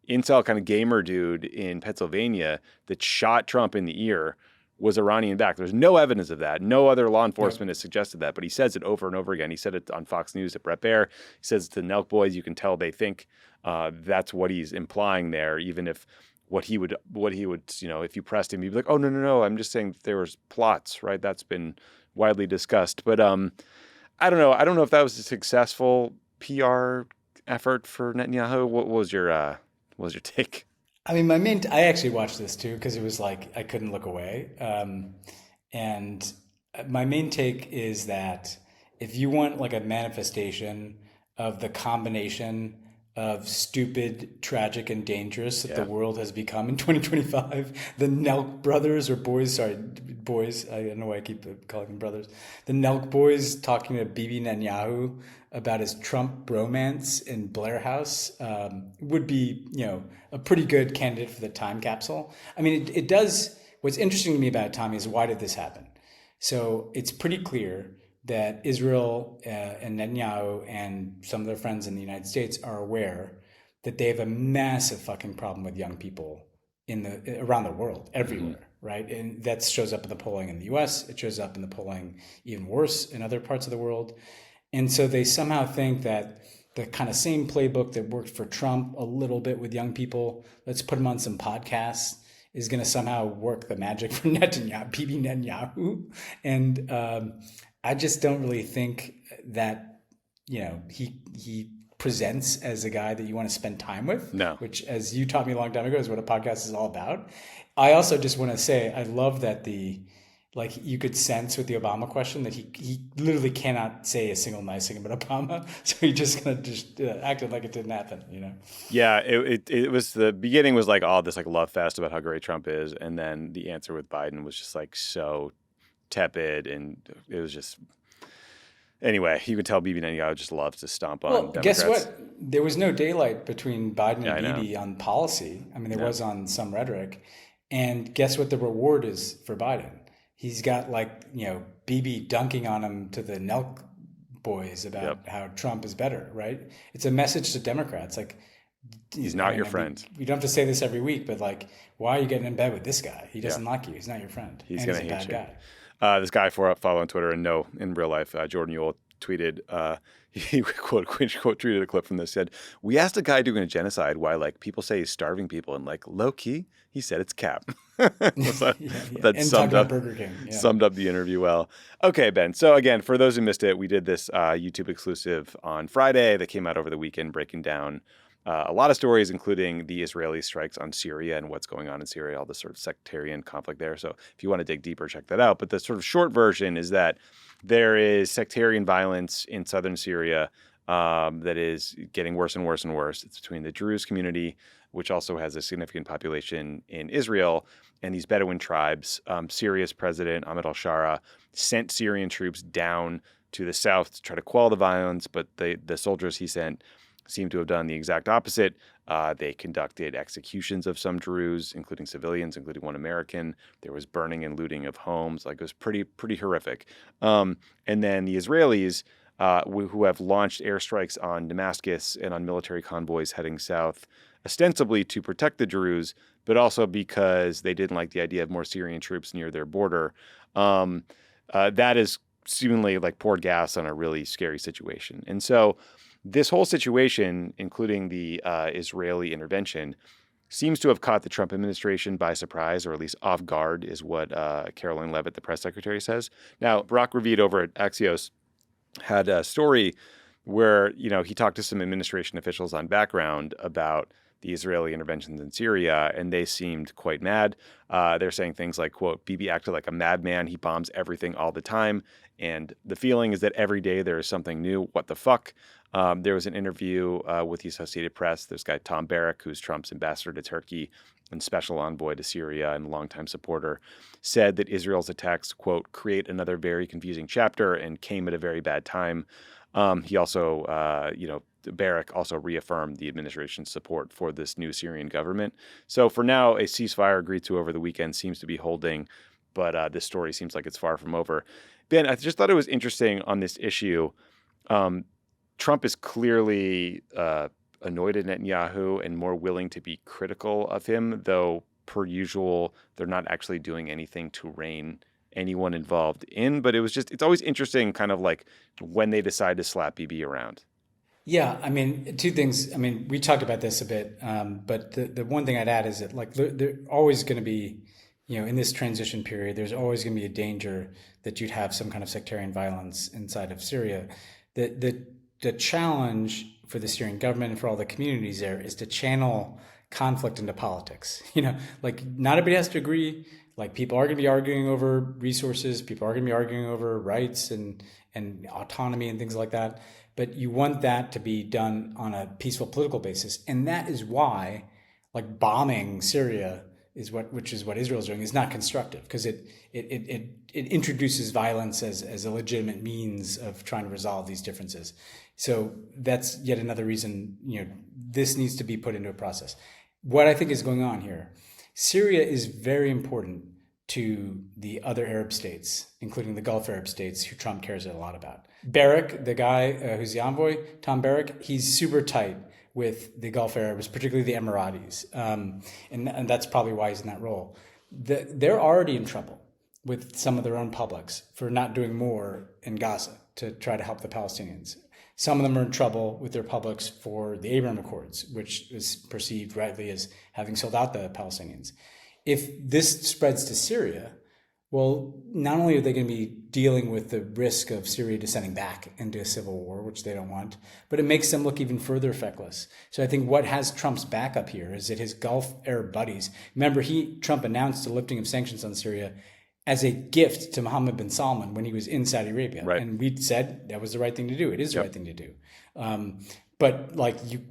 intel kind of gamer dude in Pennsylvania that shot Trump in the ear, was Iranian-backed. There's no evidence of that. No other law enforcement has suggested that, but he says it over and over again. He said it on Fox News at Brett Baier. He says it to the Nelk boys. You can tell they think that's what he's implying there, even if what he would, if you pressed him, he'd be like, oh, no, I'm just saying that there was plots, right? That's been widely discussed. But I don't know. I don't know if that was a successful PR effort for Netanyahu. What was your take? I mean, I actually watched this too because it was like I couldn't look away. And my main take is that if you want like a manifestation of the combination of stupid, tragic, and dangerous that the world has become in 2025, the Nelk brothers or boys, I don't know why I keep calling them brothers, the Nelk boys talking to Bibi Netanyahu about his Trump bromance in Blair House would be, a pretty good candidate for the time capsule. I mean, it does. What's interesting to me about it, Tommy, is why did this happen? So it's pretty clear that Israel and Netanyahu and some of their friends in the United States are aware that they have a massive fucking problem with young people around the world, everywhere, right? And that shows up in the polling in the US. It shows up in the polling even worse in other parts of the world. And so they somehow think that the kind of same playbook that worked for Trump a little bit with young people, let's put them on some podcasts, is going to somehow work the magic for Netanyahu, Bibi Netanyahu. And I just don't really think that, he presents as a guy that you want to spend time with. No. Which, as you taught me a long time ago, is what a podcast is all about. I also just want to say, I love that you could sense with the Obama question that he literally cannot say a single nice thing about Obama. So he just kind of acted like it didn't happen, Yeah, it was, the beginning was like all this like love fest about how great Trump is. And then the answer with Biden was just like so tepid, and it was just, anyway, you could tell Bibi Netanyahu just loves to stomp on Democrats. Guess what? There was no daylight between Biden and Bibi on policy. I mean, there was on some rhetoric. And guess what the reward is for Biden? He's got Bibi dunking on him to the Nelk boys about how Trump is better, right? It's a message to Democrats. Like, he's not your friend. We don't have to say this every week, but why are you getting in bed with this guy? He doesn't like you. He's not your friend. He's going to hate bad you. Guy. This guy follow on Twitter and no, in real life, Jordan Ewell tweeted, he quote tweeted a clip from this, said, "We asked a guy doing a genocide why people say he's starving people, and low key, he said it's cap." That summed up the interview well. Okay, Ben. So again, for those who missed it, we did this YouTube exclusive on Friday that came out over the weekend, breaking down a lot of stories, including the Israeli strikes on Syria and what's going on in Syria, all the sort of sectarian conflict there. So if you want to dig deeper, check that out. But the sort of short version is that there is sectarian violence in southern Syria that is getting worse and worse and worse. It's between the Druze community, which also has a significant population in Israel, and these Bedouin tribes. Syria's president, Ahmed al-Shara, sent Syrian troops down to the south to try to quell the violence, but the soldiers he sent seem to have done the exact opposite. They conducted executions of some Druze, including civilians, including one American. There was burning and looting of homes. It was pretty horrific. And then the Israelis, who have launched airstrikes on Damascus and on military convoys heading south, ostensibly to protect the Druze, but also because they didn't like the idea of more Syrian troops near their border. That is seemingly poured gas on a really scary situation. And so this whole situation, including the Israeli intervention, seems to have caught the Trump administration by surprise, or at least off guard, is what Caroline Leavitt, the press secretary, says. Now, Barak Ravid over at Axios had a story where, he talked to some administration officials on background about the Israeli interventions in Syria, and they seemed quite mad. They're saying things like, quote, "Bibi acted like a madman. He bombs everything all the time. And the feeling is that every day there is something new. What the fuck?" There was an interview with the Associated Press. This guy, Tom Barrack, who's Trump's ambassador to Turkey and special envoy to Syria and longtime supporter, said that Israel's attacks, quote, "create another very confusing chapter and came at a very bad time." He also, Barrack also reaffirmed the administration's support for this new Syrian government. So for now, a ceasefire agreed to over the weekend seems to be holding, but this story seems like it's far from over. Ben, I just thought it was interesting on this issue. Trump is clearly annoyed at Netanyahu and more willing to be critical of him, though per usual. They're not actually doing anything to rein anyone involved in, but it's always interesting kind of like when they decide to slap Bibi around. Yeah, I mean, two things. I mean, we talked about this a bit, but the one thing I'd add is that like they're always going to be, in this transition period, there's always going to be a danger that you'd have some kind of sectarian violence inside of Syria. The challenge for the Syrian government and for all the communities there is to channel conflict into politics. Like not everybody has to agree. Like people are going to be arguing over resources. People are going to be arguing over rights and autonomy and things like that. But you want that to be done on a peaceful political basis. And that is why like bombing Syria which is what Israel's doing, is not constructive, because it introduces violence as a legitimate means of trying to resolve these differences. So that's yet another reason, this needs to be put into a process. What I think is going on here, Syria is very important to the other Arab states, including the Gulf Arab states, who Trump cares a lot about. Barrack, the guy who's the envoy, Tom Barrack, he's super tight with the Gulf Arabs, particularly the Emiratis. And that's probably why he's in that role. They're already in trouble with some of their own publics for not doing more in Gaza to try to help the Palestinians. Some of them are in trouble with their publics for the Abraham Accords, which is perceived rightly as having sold out the Palestinians. If this spreads to Syria, well, not only are they going to be dealing with the risk of Syria descending back into a civil war, which they don't want, but it makes them look even further feckless. So I think what has Trump's backup here is that his Gulf Arab buddies, remember Trump announced the lifting of sanctions on Syria as a gift to Mohammed bin Salman when he was in Saudi Arabia. Right. And we said that was the right thing to do. It is the right thing to do. But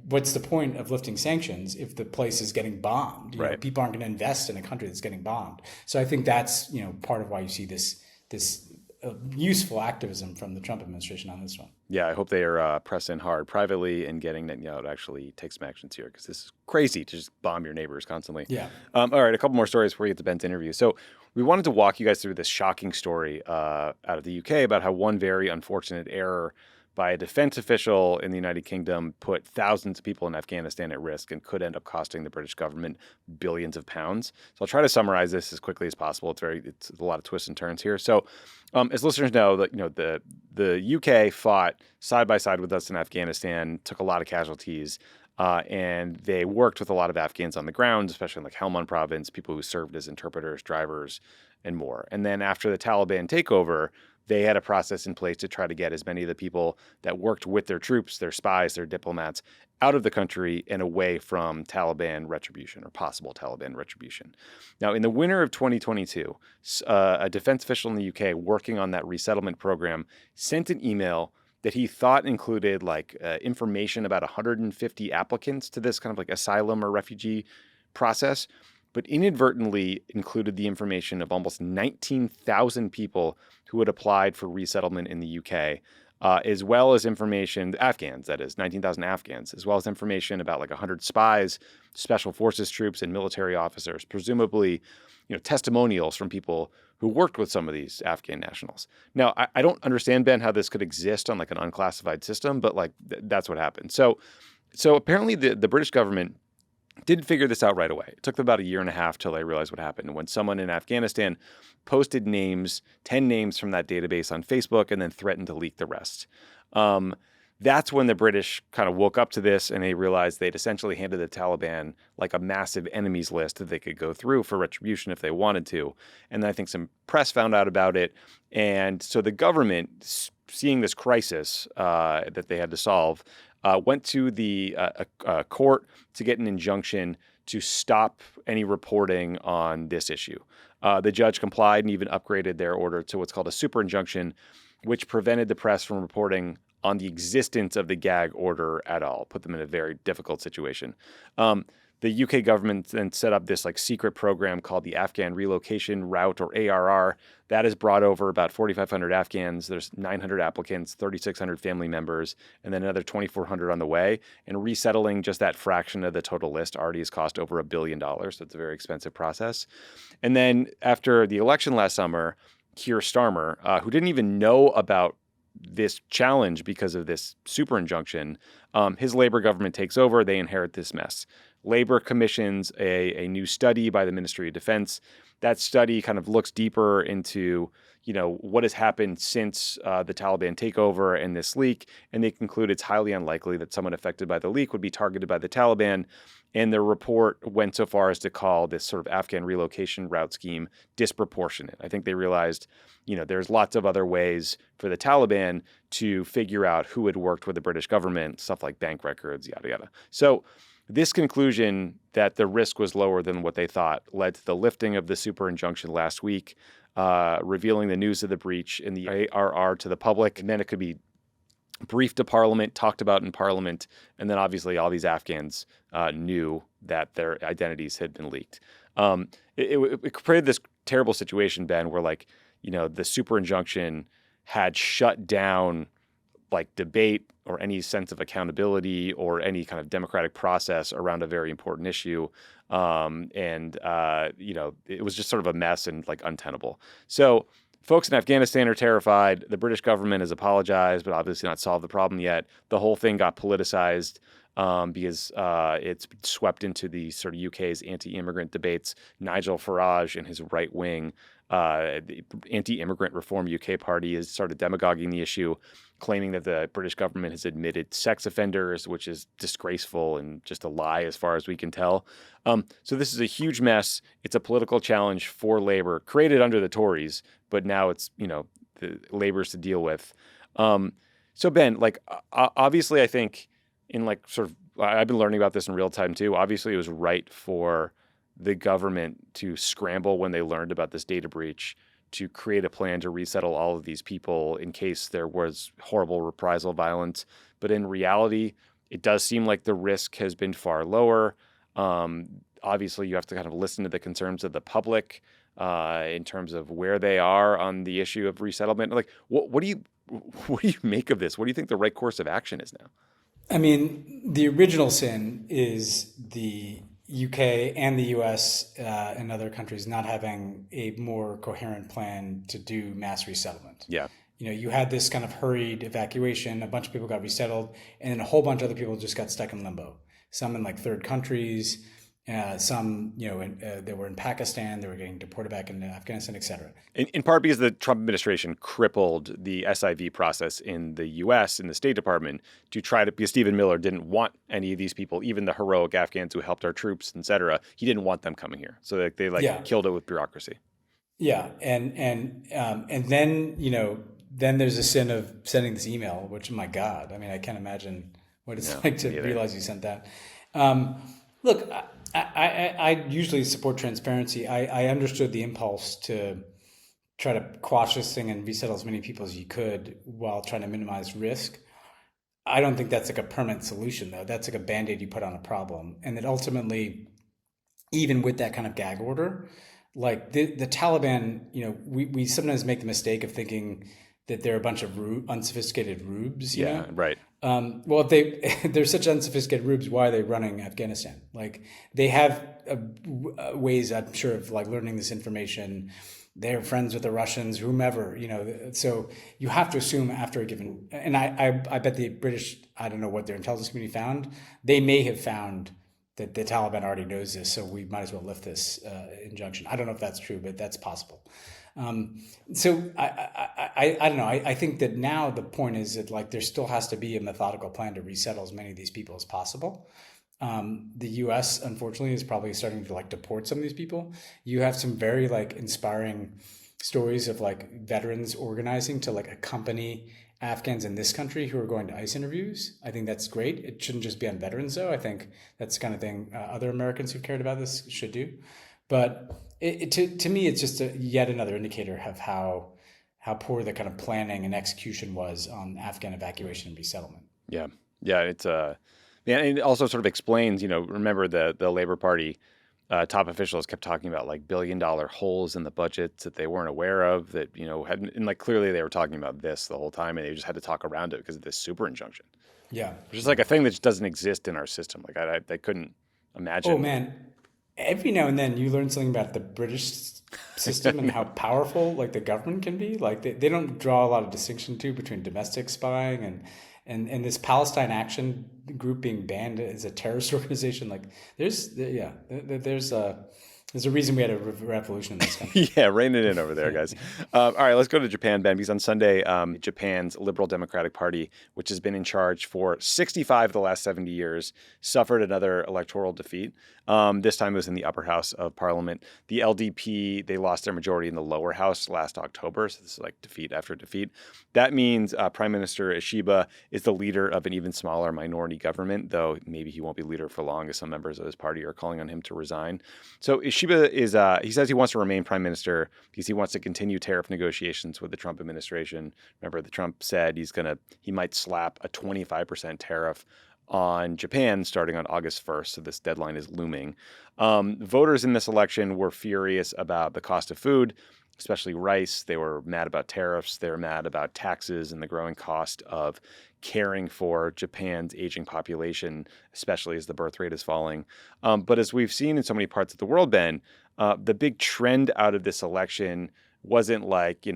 what's the point of lifting sanctions if the place is getting bombed? Right. People aren't going to invest in a country that's getting bombed. So I think that's part of why you see this useful activism from the Trump administration on this one. Yeah, I hope they are pressing hard privately and getting Netanyahu to actually take some actions here, because this is crazy to just bomb your neighbors constantly. Yeah. All right, a couple more stories before we get to Ben's interview. So we wanted to walk you guys through this shocking story out of the UK about how one very unfortunate error by a defense official in the United Kingdom put thousands of people in Afghanistan at risk and could end up costing the British government billions of pounds. So I'll try to summarize this as quickly as possible. It's a lot of twists and turns here. So as listeners know, that the UK fought side by side with us in Afghanistan, took a lot of casualties, and they worked with a lot of Afghans on the ground, especially in like Helmand province, people who served as interpreters, drivers, and more. And then after the Taliban takeover, they had a process in place to try to get as many of the people that worked with their troops, their spies, their diplomats, out of the country and away from Taliban retribution or possible Taliban retribution. Now, in the winter of 2022, a defense official in the UK working on that resettlement program sent an email that he thought included information about 150 applicants to this kind of like asylum or refugee process, but inadvertently included the information of almost 19,000 people who had applied for resettlement in the UK, as well as information, Afghans, that is, 19,000 Afghans, as well as information about 100 spies, special forces troops, and military officers, presumably, testimonials from people who worked with some of these Afghan nationals. Now, I don't understand, Ben, how this could exist on an unclassified system, but that's what happened. So apparently the British government didn't figure this out right away. It took them about a year and a half till they realized what happened. When someone in Afghanistan posted 10 names from that database on Facebook and then threatened to leak the rest. That's when the British kind of woke up to this and they realized they'd essentially handed the Taliban a massive enemies list that they could go through for retribution if they wanted to. And then I think some press found out about it. And so the government, seeing this crisis that they had to solve, went to the court to get an injunction to stop any reporting on this issue. The judge complied and even upgraded their order to what's called a super injunction, which prevented the press from reporting on the existence of the gag order at all, put them in a very difficult situation. The UK government then set up this secret program called the Afghan Relocation Route, or ARR. That has brought over about 4,500 Afghans. There's 900 applicants, 3,600 family members, and then another 2,400 on the way. And resettling just that fraction of the total list already has cost over $1 billion. So it's a very expensive process. And then after the election last summer, Keir Starmer, who didn't even know about this challenge because of this super injunction, his Labour government takes over. They inherit this mess. Labor commissions a new study by the Ministry of Defense. That study kind of looks deeper into, what has happened since the Taliban takeover and this leak, and they conclude it's highly unlikely that someone affected by the leak would be targeted by the Taliban. And the report went so far as to call this sort of Afghan relocation route scheme disproportionate. I think they realized, there's lots of other ways for the Taliban to figure out who had worked with the British government, stuff like bank records, yada, yada. So this conclusion that the risk was lower than what they thought led to the lifting of the super injunction last week, revealing the news of the breach in the ARR to the public. And then it could be briefed to Parliament, talked about in Parliament, and then obviously all these Afghans knew that their identities had been leaked. It created this terrible situation, Ben, where the super injunction had shut down debate or any sense of accountability or any kind of democratic process around a very important issue. It was just sort of a mess and untenable. So folks in Afghanistan are terrified. The British government has apologized, but obviously not solved the problem yet. The whole thing got politicized because it's swept into the sort of UK's anti-immigrant debates. Nigel Farage and his right-wing the anti-immigrant reform UK party has started demagoguing the issue, claiming that the British government has admitted sex offenders, which is disgraceful and just a lie as far as we can tell. So this is a huge mess. It's a political challenge for Labour, created under the Tories, but now it's, the Labour's to deal with. So Ben, obviously I think I've been learning about this in real time too. Obviously it was right for the government to scramble when they learned about this data breach to create a plan to resettle all of these people in case there was horrible reprisal violence. But in reality, it does seem like the risk has been far lower. Obviously, you have to kind of listen to the concerns of the public in terms of where they are on the issue of resettlement. What do you make of this? What do you think the right course of action is now? I mean, the original sin is the UK and the US and other countries not having a more coherent plan to do mass resettlement. Yeah. You had this kind of hurried evacuation, a bunch of people got resettled, and then a whole bunch of other people just got stuck in limbo. Some in third countries, some, they were in Pakistan, they were getting deported back into Afghanistan, et cetera. In part because the Trump administration crippled the SIV process in the U.S., in the State Department, because Stephen Miller didn't want any of these people, even the heroic Afghans who helped our troops, et cetera. He didn't want them coming here. So they killed it with bureaucracy. Yeah. And then, then there's a sin of sending this email, which, my God, I mean, I can't imagine what it's like to realize you sent that. Look, I usually support transparency. I understood the impulse to try to quash this thing and resettle as many people as you could while trying to minimize risk. I don't think that's a permanent solution, though. That's a Band-Aid you put on a problem. And that ultimately, even with that kind of gag order, the Taliban, we sometimes make the mistake of thinking that they're a bunch of unsophisticated rubes. You know? Right. Well, if they're such unsophisticated rubes, why are they running Afghanistan? They have ways, I'm sure, of learning this information. They're friends with the Russians, whomever, So you have to assume after a given, and I bet the British, I don't know what their intelligence community found. They may have found that the Taliban already knows this, so we might as well lift this injunction. I don't know if that's true, but that's possible. So I don't know. I think that now the point is that there still has to be a methodical plan to resettle as many of these people as possible. The U.S. unfortunately is probably starting to deport some of these people. You have some very inspiring stories of veterans organizing to accompany Afghans in this country who are going to ICE interviews. I think that's great. It shouldn't just be on veterans, though. I think that's the kind of thing other Americans who've cared about this should do. But to me, it's just yet another indicator of how poor the kind of planning and execution was on Afghan evacuation and resettlement. Yeah. It's and it also sort of explains. Remember the Labor Party top officials kept talking about billion-dollar holes in the budgets that they weren't aware of. That hadn't, and clearly they were talking about this the whole time, and they just had to talk around it because of this super injunction. Yeah, which is a thing that just doesn't exist in our system. I couldn't imagine. Oh man. Every now and then you learn something about the British system and how powerful the government can be. They don't draw a lot of distinction between domestic spying And this Palestine Action Group being banned as a terrorist organization, like there's a reason we had a revolution in this country. Yeah, rein it in over there, guys. All right, let's go to Japan, Ben, because on Sunday, Japan's Liberal Democratic Party, which has been in charge for 65 of the last 70 years, suffered another electoral defeat. This time it was in the upper house of parliament. The LDP, they lost their majority in the lower house last October, so this is like defeat after defeat. That means Prime Minister Ishiba is the leader of an even smaller minority government, though maybe he won't be leader for long, as some members of his party are calling on him to resign. So Ishiba is, he says he wants to remain prime minister because he wants to continue tariff negotiations with the Trump administration. Remember, the Trump said he might slap a 25% tariff on Japan starting on August 1st. So this deadline is looming. Voters in this election were furious about the cost of food, especially rice. They were mad about tariffs. They were mad about taxes and the growing cost of caring for Japan's aging population, especially as the birth rate is falling. But as we've seen in so many parts of the world, Ben, the big trend out of this election wasn't like,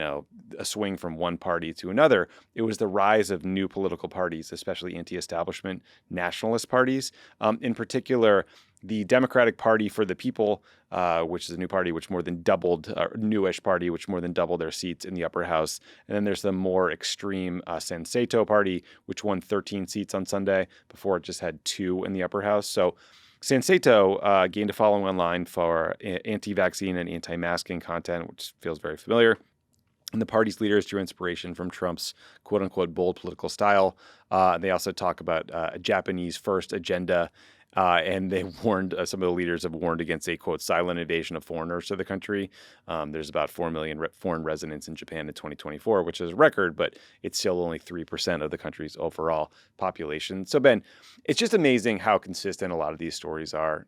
a swing from one party to another. It was the rise of new political parties, especially anti-establishment nationalist parties. In particular, the Democratic Party for the People, which is a new party which more than doubled, newish party which more than doubled their seats in the upper house. And then there's the more extreme Sensato Party, which won 13 seats on Sunday. Before it just had 2 in the upper house. So Sensato gained a following online for anti-vaccine and anti-masking content, which feels very familiar. And the party's leaders drew inspiration from Trump's quote-unquote bold political style. They also talk about a Japanese first agenda. And they warned, some of the leaders have warned against a, quote, silent invasion of foreigners to the country. There's about 4 million foreign residents in Japan in 2024, which is a record, but it's still only 3% of the country's overall population. So, Ben, it's just amazing how consistent a lot of these stories are.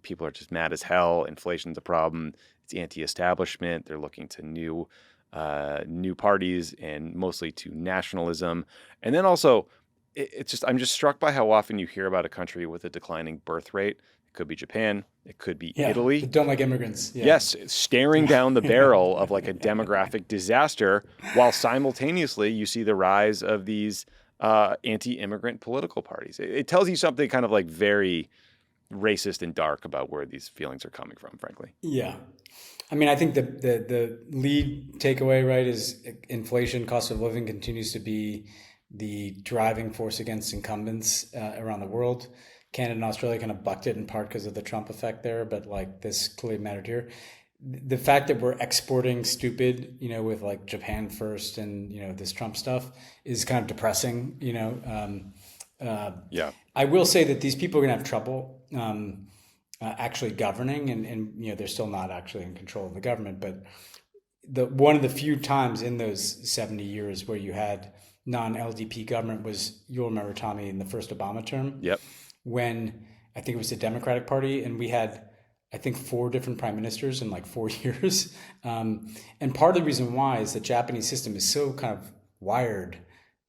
People are just mad as hell. Inflation's a problem. It's anti-establishment. They're looking to new parties and mostly to nationalism. And then also, I'm just struck by how often you hear about a country with a declining birth rate. It could be Japan. It could be Italy. They don't like immigrants. Yeah. Yes, staring down the barrel of like a demographic disaster, while simultaneously you see the rise of these anti-immigrant political parties. It tells you something kind of like very racist and dark about where these feelings are coming from, frankly. Yeah. I think the lead takeaway, right, is inflation, cost of living continues to be the driving force against incumbents around the world. Canada and Australia kind of bucked it in part because of the Trump effect there, but like this clearly mattered here. The fact that we're exporting stupid, with like Japan first and, this Trump stuff is kind of depressing, Yeah. I will say that these people are going to have trouble actually governing and, they're still not actually in control of the government. But one of the few times in those 70 years where you had non-LDP government was, you'll remember, Tommy, in the first Obama term. Yep. When I think it was the Democratic Party, and we had, I think, 4 different prime ministers in like 4 years. And part of the reason why is the Japanese system is so kind of wired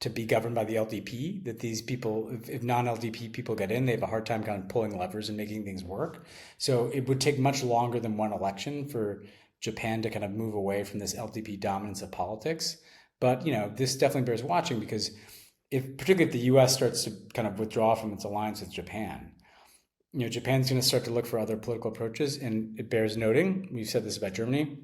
to be governed by the LDP that these people, if non-LDP people get in, they have a hard time kind of pulling levers and making things work. So it would take much longer than one election for Japan to kind of move away from this LDP dominance of politics. But, this definitely bears watching, because particularly if the U.S. starts to kind of withdraw from its alliance with Japan, Japan's going to start to look for other political approaches. And it bears noting, we've said this about Germany,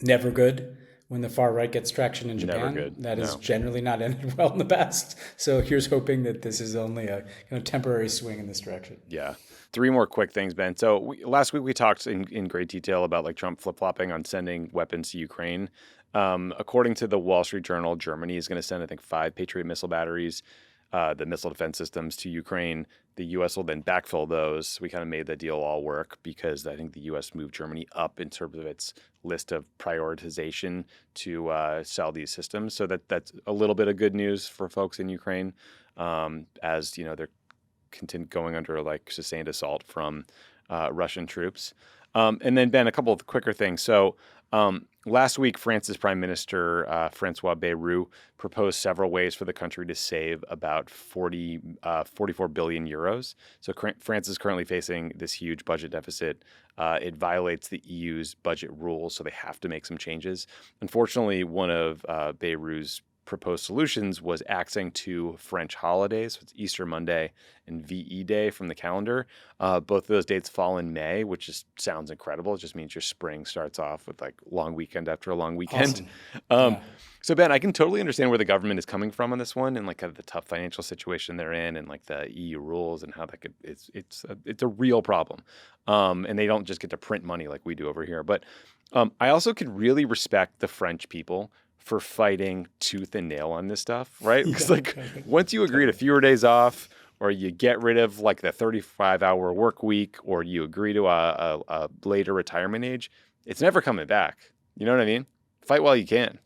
never good when the far right gets traction in Japan. Never good. That is generally not ended well in the past. So here's hoping that this is only a kind of temporary swing in this direction. Yeah. 3 more quick things, Ben. So last week we talked in great detail about like Trump flip-flopping on sending weapons to Ukraine. According to the Wall Street Journal, Germany is going to send, I think, 5 Patriot missile batteries, the missile defense systems, to Ukraine. The U.S. will then backfill those. We kind of made the deal all work because I think the U.S. moved Germany up in terms of its list of prioritization to sell these systems. So that's a little bit of good news for folks in Ukraine, as they're going under like sustained assault from Russian troops. And then, Ben, a couple of quicker things. So last week, France's Prime Minister, François Bayrou, proposed several ways for the country to save about 44 billion euros. So France is currently facing this huge budget deficit. It violates the EU's budget rules, so they have to make some changes. Unfortunately, one of Bayrou's proposed solutions was axing two French holidays. So it's Easter Monday and VE Day from the calendar. Both of those dates fall in May, which just sounds incredible. It just means your spring starts off with like long weekend after a long weekend. Awesome. So Ben, I can totally understand where the government is coming from on this one, and like kind of the tough financial situation they're in, and like the EU rules and how that could it's a real problem. And they don't just get to print money like we do over here. But I also could really respect the French people for fighting tooth and nail on this stuff, right? Because once you agree to fewer days off, or you get rid of like the 35-hour work week, or you agree to a later retirement age, it's never coming back. You know what I mean? Fight while you can.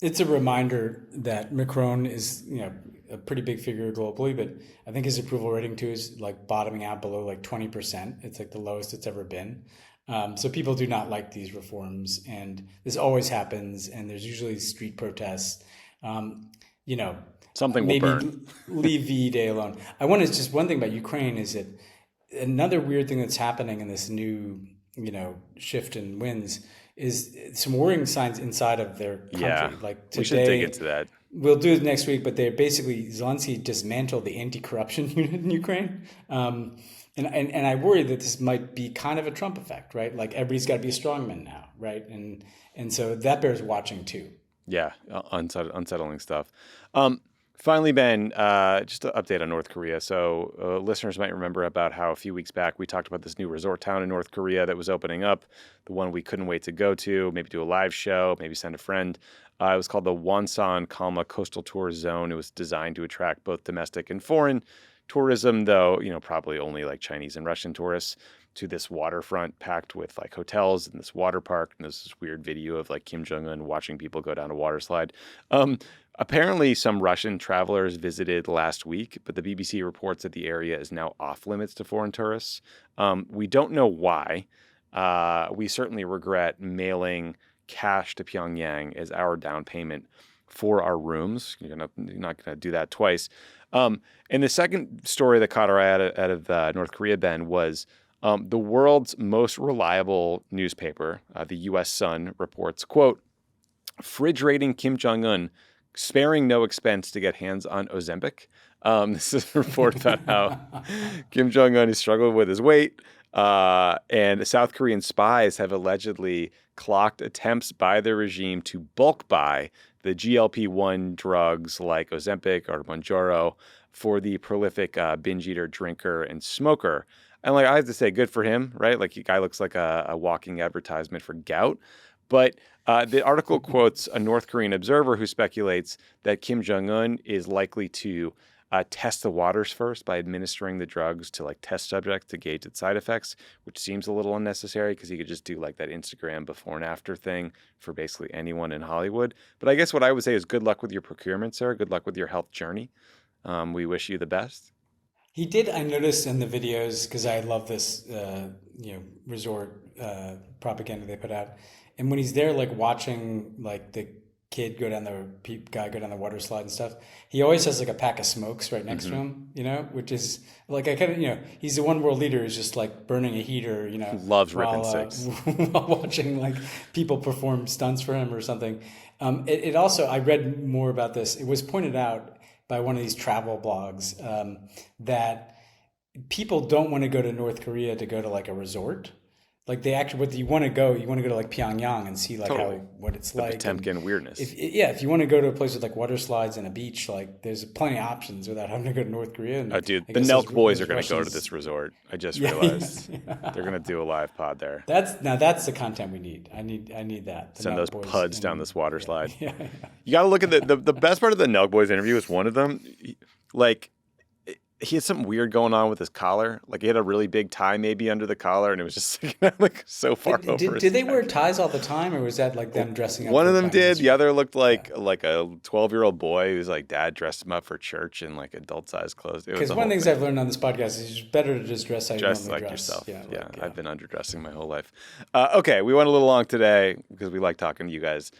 It's a reminder that Macron is, a pretty big figure globally, but I think his approval rating too is like bottoming out below like 20%. It's like the lowest it's ever been. So people do not like these reforms, and this always happens. And there's usually street protests. Something will burn. Leave VE Day alone. I want to just one thing about Ukraine is that another weird thing that's happening in this new, shift in winds is some worrying signs inside of their country. Yeah, like today, we should dig into that. We'll do it next week, but they're basically Zelensky dismantled the anti-corruption unit in Ukraine. And I worry that this might be kind of a Trump effect, right? Like everybody's got to be a strongman now, right? And so that bears watching too. Yeah, unsettling stuff. Finally, Ben, just an update on North Korea. So listeners might remember about how a few weeks back we talked about this new resort town in North Korea that was opening up, the one we couldn't wait to go to, maybe do a live show, maybe send a friend. It was called the Wonsan Kalma Coastal Tour Zone. It was designed to attract both domestic and foreign tourism, though, probably only like Chinese and Russian tourists, to this waterfront packed with like hotels and this water park. And there's this weird video of like Kim Jong-un watching people go down a water slide. Apparently, some Russian travelers visited last week, but the BBC reports that the area is now off limits to foreign tourists. We don't know why. We certainly regret mailing cash to Pyongyang as our down payment for our rooms. You're not going to do that twice. And the second story that caught our eye out of North Korea, Ben, was the world's most reliable newspaper, the U.S. Sun, reports, quote, fridge raiding Kim Jong-un, sparing no expense to get hands on Ozempic. This is a report about how Kim Jong-un is struggling with his weight. And South Korean spies have allegedly clocked attempts by the regime to bulk buy the GLP-1 drugs like Ozempic or Mounjaro for the prolific binge eater, drinker, and smoker. And like I have to say, good for him, right? Like the guy looks like a walking advertisement for gout. But the article quotes a North Korean observer who speculates that Kim Jong-un is likely to test the waters first by administering the drugs to like test subjects to gauge its side effects, which seems a little unnecessary because he could just do like that Instagram before and after thing for basically anyone in Hollywood. But I guess what I would say is good luck with your procurement, sir. Good luck with your health journey. We wish you the best. He did, I noticed in the videos, because I love this, resort propaganda they put out. And when he's there, like watching like the kid go down the water slide and stuff, he always has like a pack of smokes right next to him, which is like, I kind of, he's the one world leader who's just like burning a heater, loves ripping sticks while watching like people perform stunts for him or something. It also, I read more about this. It was pointed out by one of these travel blogs that people don't want to go to North Korea to go to like a resort. Like they actually, what you want to go to like Pyongyang and see like totally. what it's the like. Potemkin weirdness. If you want to go to a place with like water slides and a beach, like there's plenty of options without having to go to North Korea. And dude, the Nelk boys are going to go to this resort. I just realized they're going to do a live pod there. That's the content we need. I need that. Send those puds down this water slide. Yeah. You got to look at the best part of the Nelk boys interview is one of them. He had something weird going on with his collar. Like he had a really big tie maybe under the collar, and it was just like so far over. Did they wear ties all the time, or was that like them dressing up? One of them did. The other looked like a 12-year-old boy who's like dad dressed him up for church in like adult size clothes. Because one of the things I've learned on this podcast is it's better to just dress how you normally like dress. Yourself. Yeah, I've been underdressing my whole life. Okay, we went a little long today because we like talking to you guys.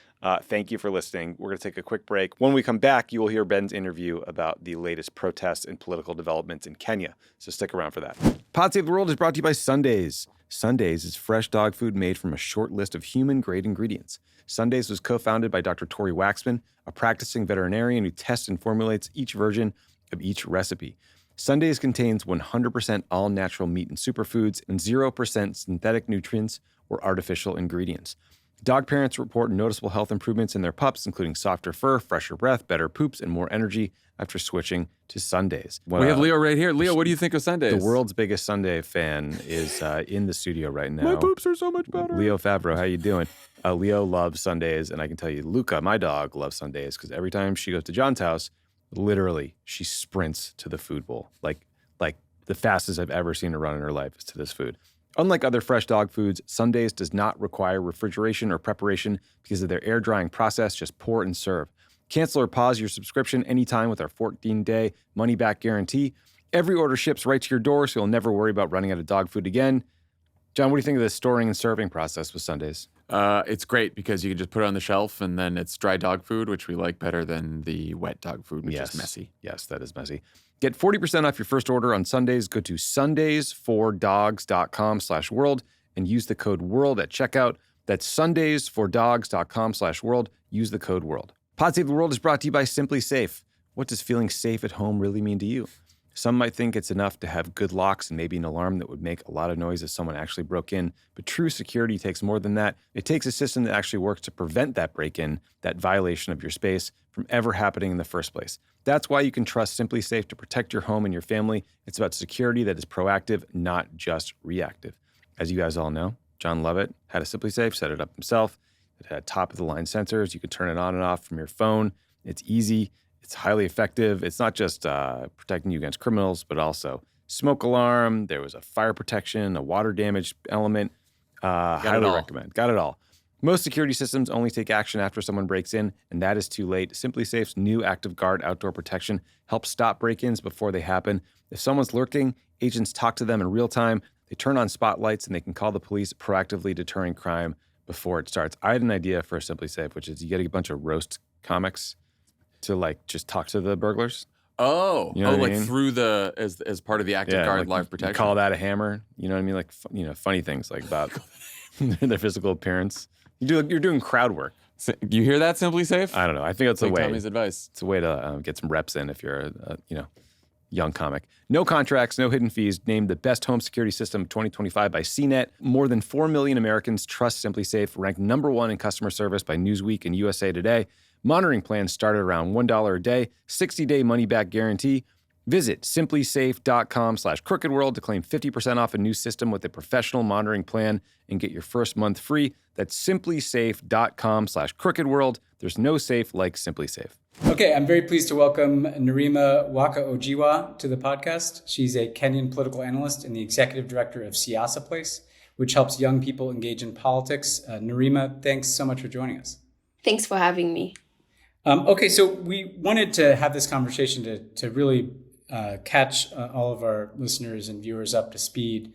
Thank you for listening. We're going to take a quick break. When we come back, you will hear Ben's interview about the latest protests and political developments in Kenya. So stick around for that. Pod Save the World is brought to you by Sundays. Sundays is fresh dog food made from a short list of human-grade ingredients. Sundays was co-founded by Dr. Tori Waxman, a practicing veterinarian who tests and formulates each version of each recipe. Sundays contains 100% all-natural meat and superfoods and 0% synthetic nutrients or artificial ingredients. Dog parents report noticeable health improvements in their pups, including softer fur, fresher breath, better poops, and more energy after switching to Sundays. We have Leo right here. Leo, what do you think of Sundays? The world's biggest Sunday fan is in the studio right now. My poops are so much better. Leo Favreau, how you doing? Leo loves Sundays, and I can tell you, Luca, my dog, loves Sundays because every time she goes to John's house, literally, she sprints to the food bowl. Like the fastest I've ever seen her run in her life is to this food. Unlike other fresh dog foods, Sundays does not require refrigeration or preparation because of their air drying process. Just pour and serve. Cancel or pause your subscription anytime with our 14-day money-back guarantee. Every order ships right to your door, so you'll never worry about running out of dog food again. John, what do you think of the storing and serving process with Sundays? It's great because you can just put it on the shelf and then it's dry dog food, which we like better than the wet dog food, which is messy. Yes, that is messy. Get 40% off your first order on Sundays. Go to sundaysfordogs.com/world and use the code WORLD at checkout. That's sundaysfordogs.com/world. Use the code WORLD. Pod Save the World is brought to you by Simply Safe. What does feeling safe at home really mean to you? Some might think it's enough to have good locks and maybe an alarm that would make a lot of noise if someone actually broke in. But true security takes more than that. It takes a system that actually works to prevent that break-in, that violation of your space, from ever happening in the first place. That's why you can trust Simply Safe to protect your home and your family. It's about security that is proactive, not just reactive. As you guys all know, John Lovett had a Simply Safe, set it up himself. It had top-of-the-line sensors. You could turn it on and off from your phone. It's easy. It's highly effective. It's not just protecting you against criminals, but also smoke alarm. There was a fire protection, a water damage element. Highly recommend. Got it all. Most security systems only take action after someone breaks in, and that is too late. Simply Safe's new Active Guard outdoor protection helps stop break-ins before they happen. If someone's lurking, agents talk to them in real time. They turn on spotlights, and they can call the police, proactively deterring crime before it starts. I had an idea for Simply Safe, which is you get a bunch of roast comics to just talk to the burglars. Oh, you know what I mean? Through the as part of the Active Guard live protection. You call that a hammer. You know what I mean? Funny things like about their physical appearance. You're doing crowd work. You hear that, Simply Safe? I don't know. I think that's a way. Tommy's advice. It's a way to get some reps in if you're a young comic. No contracts, no hidden fees. Named the best home security system of 2025 by CNET. More than 4 million Americans trust Simply Safe. Ranked #1 in customer service by Newsweek and USA Today. Monitoring plans start at around $1 a day, 60-day money-back guarantee. Visit simplysafe.com/crookedworld to claim 50% off a new system with a professional monitoring plan and get your first month free. That's simplysafe.com/crookedworld. There's no safe like Simply Safe. Okay, I'm very pleased to welcome Nerima Wako-Ojiwa to the podcast. She's a Kenyan political analyst and the executive director of Siasa Place, which helps young people engage in politics. Nerima, thanks so much for joining us. Thanks for having me. Okay, so we wanted to have this conversation to really catch all of our listeners and viewers up to speed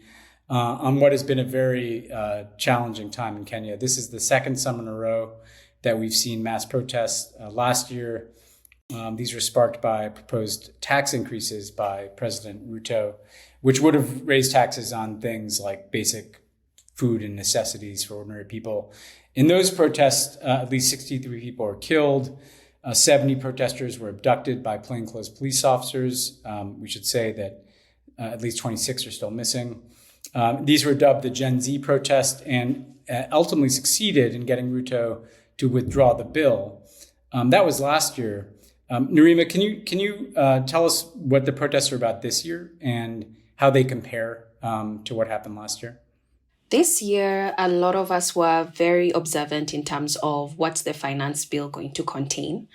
on what has been a very challenging time in Kenya. This is the second summer in a row that we've seen mass protests. Last year, these were sparked by proposed tax increases by President Ruto, which would have raised taxes on things like basic food and necessities for ordinary people. In those protests, at least 63 people were killed. 70 protesters were abducted by plainclothes police officers. We should say that at least 26 are still missing. These were dubbed the Gen Z protest and ultimately succeeded in getting Ruto to withdraw the bill. That was last year. Nerima, can you tell us what the protests are about this year and how they compare to what happened last year? This year, a lot of us were very observant in terms of what's the finance bill going to contain.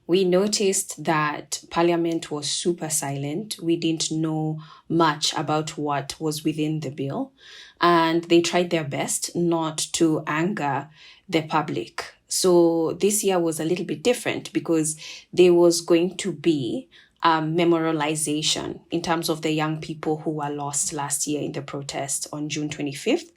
We noticed that Parliament was super silent. We didn't know much about what was within the bill, and they tried their best not to anger the public. So this year was a little bit different because there was going to be memorialization in terms of the young people who were lost last year in the protest on June 25th,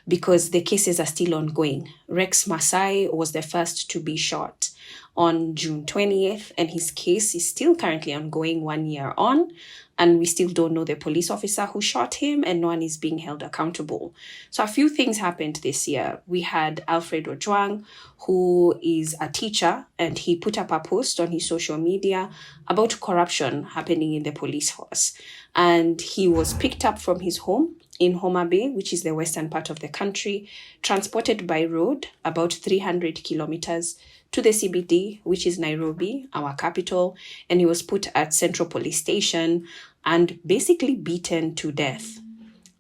because the cases are still ongoing. Rex Masai was the first to be shot on June 20th, and his case is still currently ongoing 1 year on, and we still don't know the police officer who shot him, and no one is being held accountable. So a few things happened this year. We had Alfred Ojwang, who is a teacher, and he put up a post on his social media about corruption happening in the police force. And he was picked up from his home in Homa Bay, which is the western part of the country, transported by road about 300 kilometers to the CBD, which is Nairobi, our capital, and he was put at Central Police Station and basically beaten to death.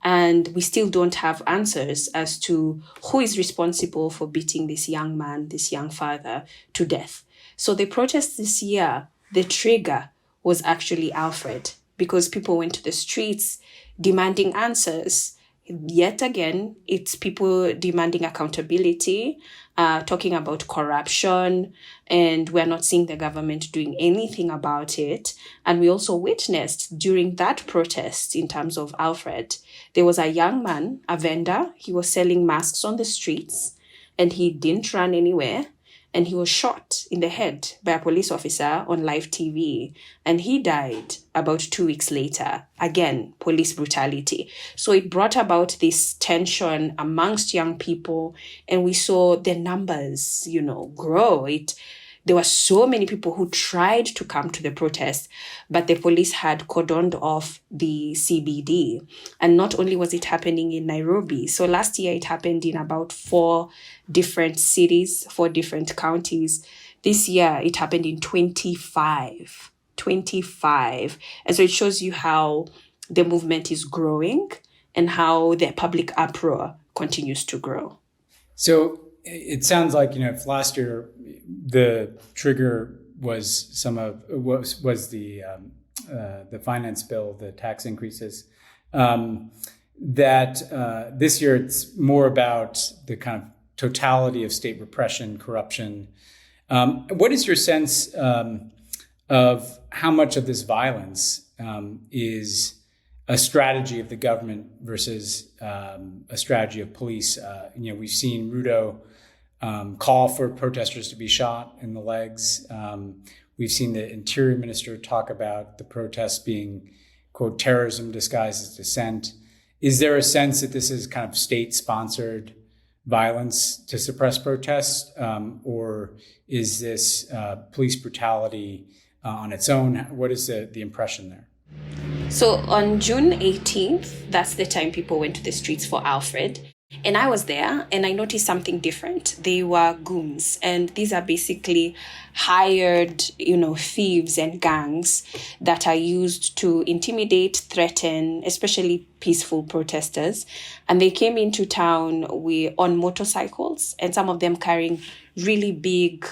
And we still don't have answers as to who is responsible for beating this young man, this young father, to death. So the protest this year, the trigger was actually Alfred, because people went to the streets demanding answers. Yet again, it's people demanding accountability, talking about corruption, and we're not seeing the government doing anything about it. And we also witnessed during that protest, in terms of Alfred, there was a young man, a vendor. He was selling masks on the streets, and he didn't run anywhere. And he was shot in the head by a police officer on live TV. And he died about 2 weeks later. Again, police brutality. So it brought about this tension amongst young people. And we saw the numbers, grow. There were so many people who tried to come to the protest, but the police had cordoned off the CBD. And not only was it happening in Nairobi, so last year it happened in about 4 different cities, 4 different counties. This year it happened in 25. And so it shows you how the movement is growing and how the public uproar continues to grow. So it sounds like, if last year the trigger was the finance bill, the tax increases, that this year it's more about the kind of totality of state repression, corruption. What is your sense of how much of this violence is a strategy of the government versus a strategy of police? We've seen Ruto call for protesters to be shot in the legs. We've seen the interior minister talk about the protests being, quote, terrorism disguised as dissent. Is there a sense that this is kind of state-sponsored violence to suppress protests, or is this police brutality on its own? What is the impression there? So on June 18th, that's the time people went to the streets for Alfred. And I was there and I noticed something different. They were goons, and these are basically hired, thieves and gangs that are used to intimidate, threaten, especially peaceful protesters. And they came into town on motorcycles, and some of them carrying really big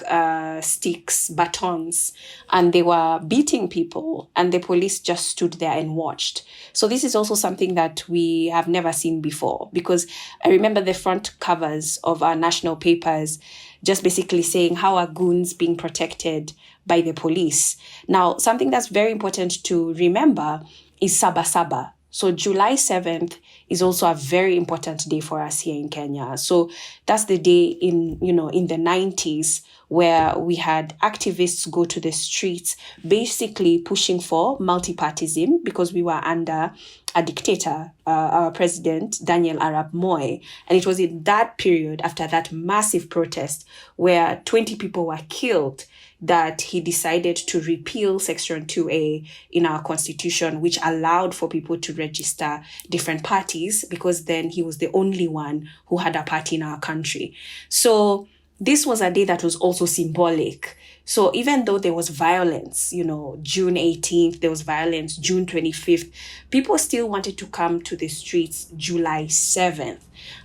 sticks, batons, and they were beating people, and the police just stood there and watched. So this is also something that we have never seen before, because I remember the front covers of our national papers just basically saying, how are goons being protected by the police? Now, something that's very important to remember is Sabasaba. So July 7th is also a very important day for us here in Kenya. So that's the day in the 90s where we had activists go to the streets, basically pushing for multipartyism, because we were under a dictator, our president, Daniel Arap Moi. And it was in that period, after that massive protest where 20 people were killed, that he decided to repeal Section 2A in our constitution, which allowed for people to register different parties, because then he was the only one who had a party in our country. So this was a day that was also symbolic. So even though there was violence, June 18th, there was violence, June 25th, people still wanted to come to the streets July 7th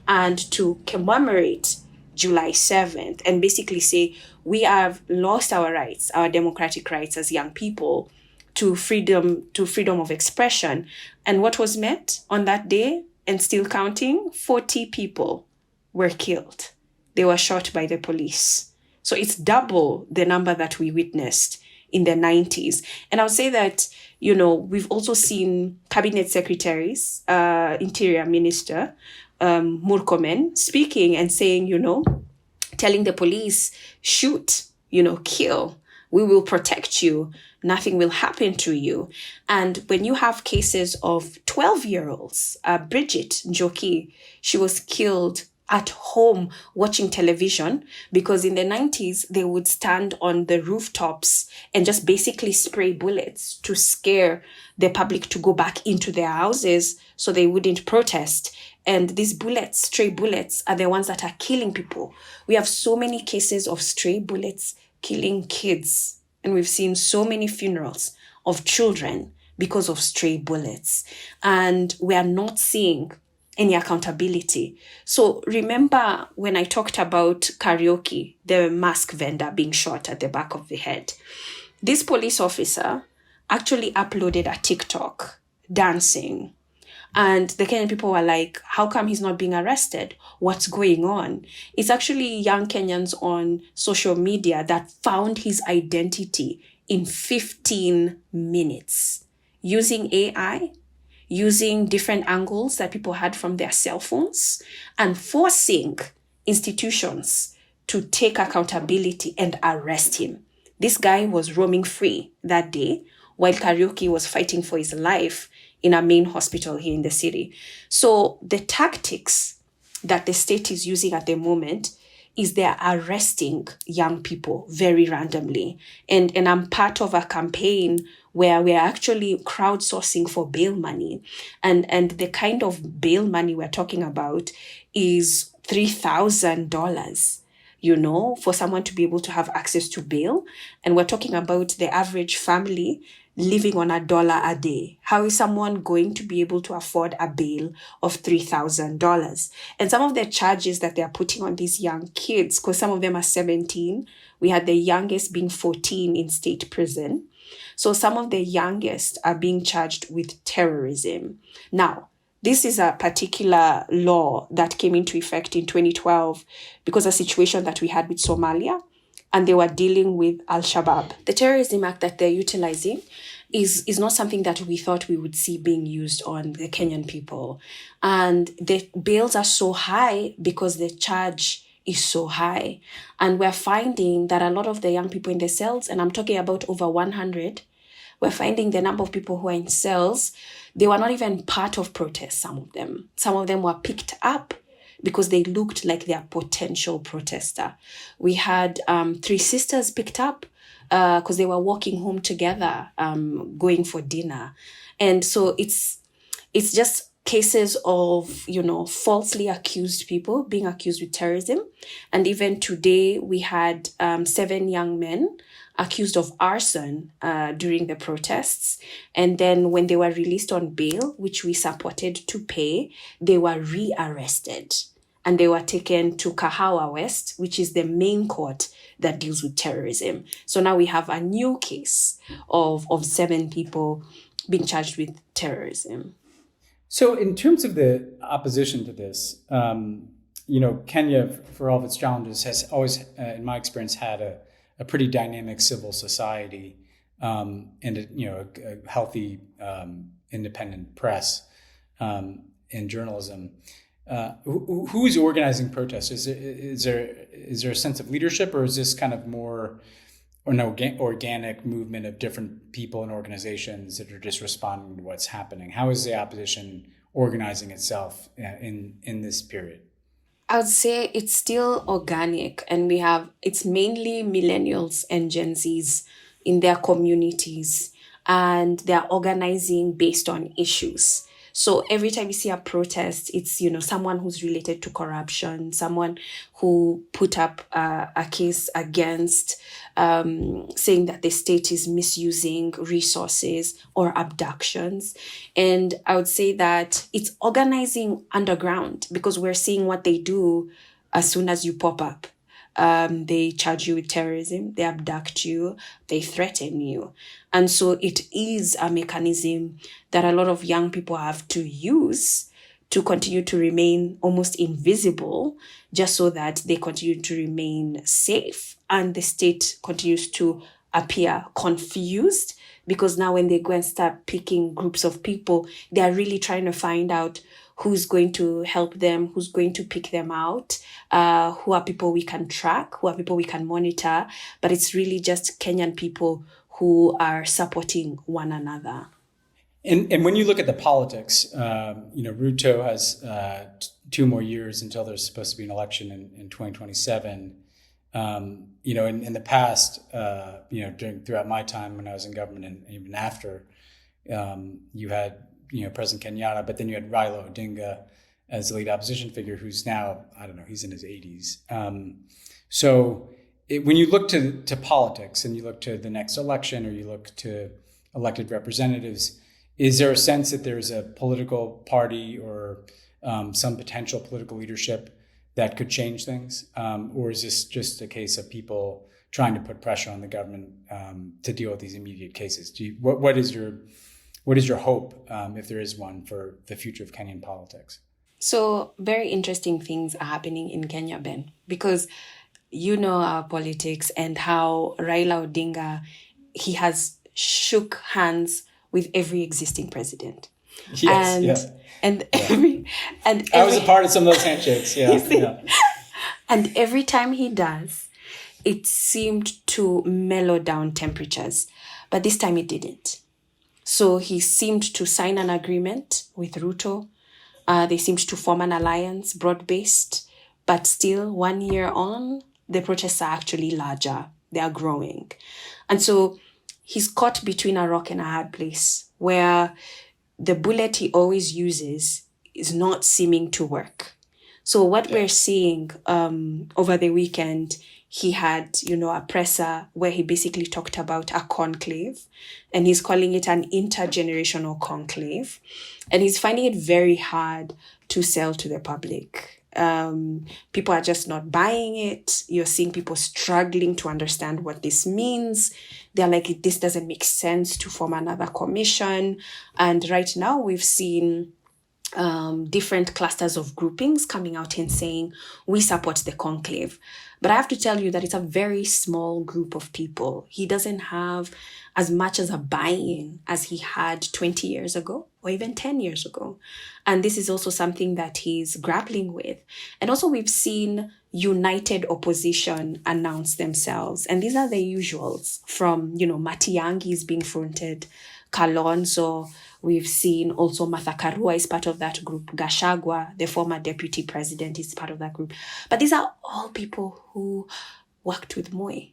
and to commemorate July 7th and basically say, we have lost our rights, our democratic rights as young people to freedom of expression. And what was met on that day, and still counting, 40 people were killed. They were shot by the police. So it's double the number that we witnessed in the 90s. And I would say that, we've also seen cabinet secretaries, Interior Minister Murkomen speaking and saying, telling the police, shoot, kill. We will protect you. Nothing will happen to you. And when you have cases of 12-year-olds, Bridget Njoki, she was killed at home watching television because in the 90s, they would stand on the rooftops and just basically spray bullets to scare the public to go back into their houses so they wouldn't protest. And these bullets, stray bullets, are the ones that are killing people. We have so many cases of stray bullets killing kids. And we've seen so many funerals of children because of stray bullets. And we are not seeing any accountability. So remember when I talked about karaoke, the mask vendor being shot at the back of the head. This police officer actually uploaded a TikTok dancing. And the Kenyan people were like, how come he's not being arrested? What's going on? It's actually young Kenyans on social media that found his identity in 15 minutes using AI, using different angles that people had from their cell phones, and forcing institutions to take accountability and arrest him. This guy was roaming free that day while Karaoke was fighting for his life in a main hospital here in the city. So the tactics that the state is using at the moment is they're arresting young people very randomly. And I'm part of a campaign where we're actually crowdsourcing for bail money. And the kind of bail money we're talking about is $3,000, for someone to be able to have access to bail. And we're talking about the average family living on $1 a day. How is someone going to be able to afford a bail of $3,000? And some of the charges that they're putting on these young kids, because some of them are 17, we had the youngest being 14 in state prison. So some of the youngest are being charged with terrorism. Now, this is a particular law that came into effect in 2012 because of a situation that we had with Somalia, and they were dealing with Al-Shabaab. The terrorism act that they're utilizing is not something that we thought we would see being used on the Kenyan people. And the bails are so high because the charge is so high. And we're finding that a lot of the young people in the cells, and I'm talking about over 100, we're finding the number of people who are in cells, they were not even part of protests, some of them. Some of them were picked up because they looked like they are potential protester. We had 3 sisters picked up because they were walking home together, going for dinner. And so it's just cases of, falsely accused people being accused with terrorism. And even today, we had 7 young men accused of arson during the protests. And then when they were released on bail, which we supported to pay, they were rearrested. And they were taken to Kahawa West, which is the main court that deals with terrorism. So now we have a new case of 7 people being charged with terrorism. So in terms of the opposition to this, Kenya, for all of its challenges, has always, in my experience, had a pretty dynamic civil society and a healthy independent press and journalism. Who's organizing protests? Is there a sense of leadership, or is this kind of more an organic movement of different people and organizations that are just responding to what's happening? How is the opposition organizing itself in this period? I would say it's still organic, and it's mainly millennials and Gen Zs in their communities, and they're organizing based on issues. So every time you see a protest, it's, someone who's related to corruption, someone who put up a case against saying that the state is misusing resources or abductions. And I would say that it's organizing underground because we're seeing what they do as soon as you pop up. They charge you with terrorism, they abduct you, they threaten you. And so it is a mechanism that a lot of young people have to use to continue to remain almost invisible, just so that they continue to remain safe and the state continues to appear confused, because now when they go and start picking groups of people, they are really trying to find out who's going to help them, who's going to pick them out, who are people we can track, who are people we can monitor. But it's really just Kenyan people who are supporting one another. And when you look at the politics, Ruto has 2 more years until there's supposed to be an election in 2027. In the past, throughout my time when I was in government and even after, you had, President Kenyatta, but then you had Raila Odinga as the lead opposition figure, who's now, I don't know, he's in his 80s. When you look to politics and you look to the next election, or you look to elected representatives, is there a sense that there's a political party or some potential political leadership that could change things? Or is this just a case of people trying to put pressure on the government to deal with these immediate cases? What is your hope, if there is one, for the future of Kenyan politics? So very interesting things are happening in Kenya, Ben, because our politics and how Raila Odinga, he has shook hands with every existing president. Yes, And I was a part of some of those handshakes. Yeah. And every time he does, it seemed to mellow down temperatures. But this time it didn't. So he seemed to sign an agreement with Ruto. They seemed to form an alliance, broad-based. But still, 1 year on, the protests are actually larger. They are growing. And so he's caught between a rock and a hard place, where the bullet he always uses is not seeming to work. So what we're seeing over the weekend, he had, a presser where he basically talked about a conclave, and he's calling it an intergenerational conclave. And he's finding it very hard to sell to the public. People are just not buying it. You're seeing people struggling to understand what this means. They're like, this doesn't make sense to form another commission. And right now we've seen different clusters of groupings coming out and saying, we support the conclave. But I have to tell you that it's a very small group of people. He doesn't have as much as a buy-in as he had 20 years ago or even 10 years ago. And this is also something that he's grappling with. And also we've seen united opposition announce themselves. And these are the usuals from, Matiang'i is being fronted, Kalonzo. We've seen also Martha Karua is part of that group. Gachagua, the former deputy president, is part of that group. But these are all people who worked with Moi.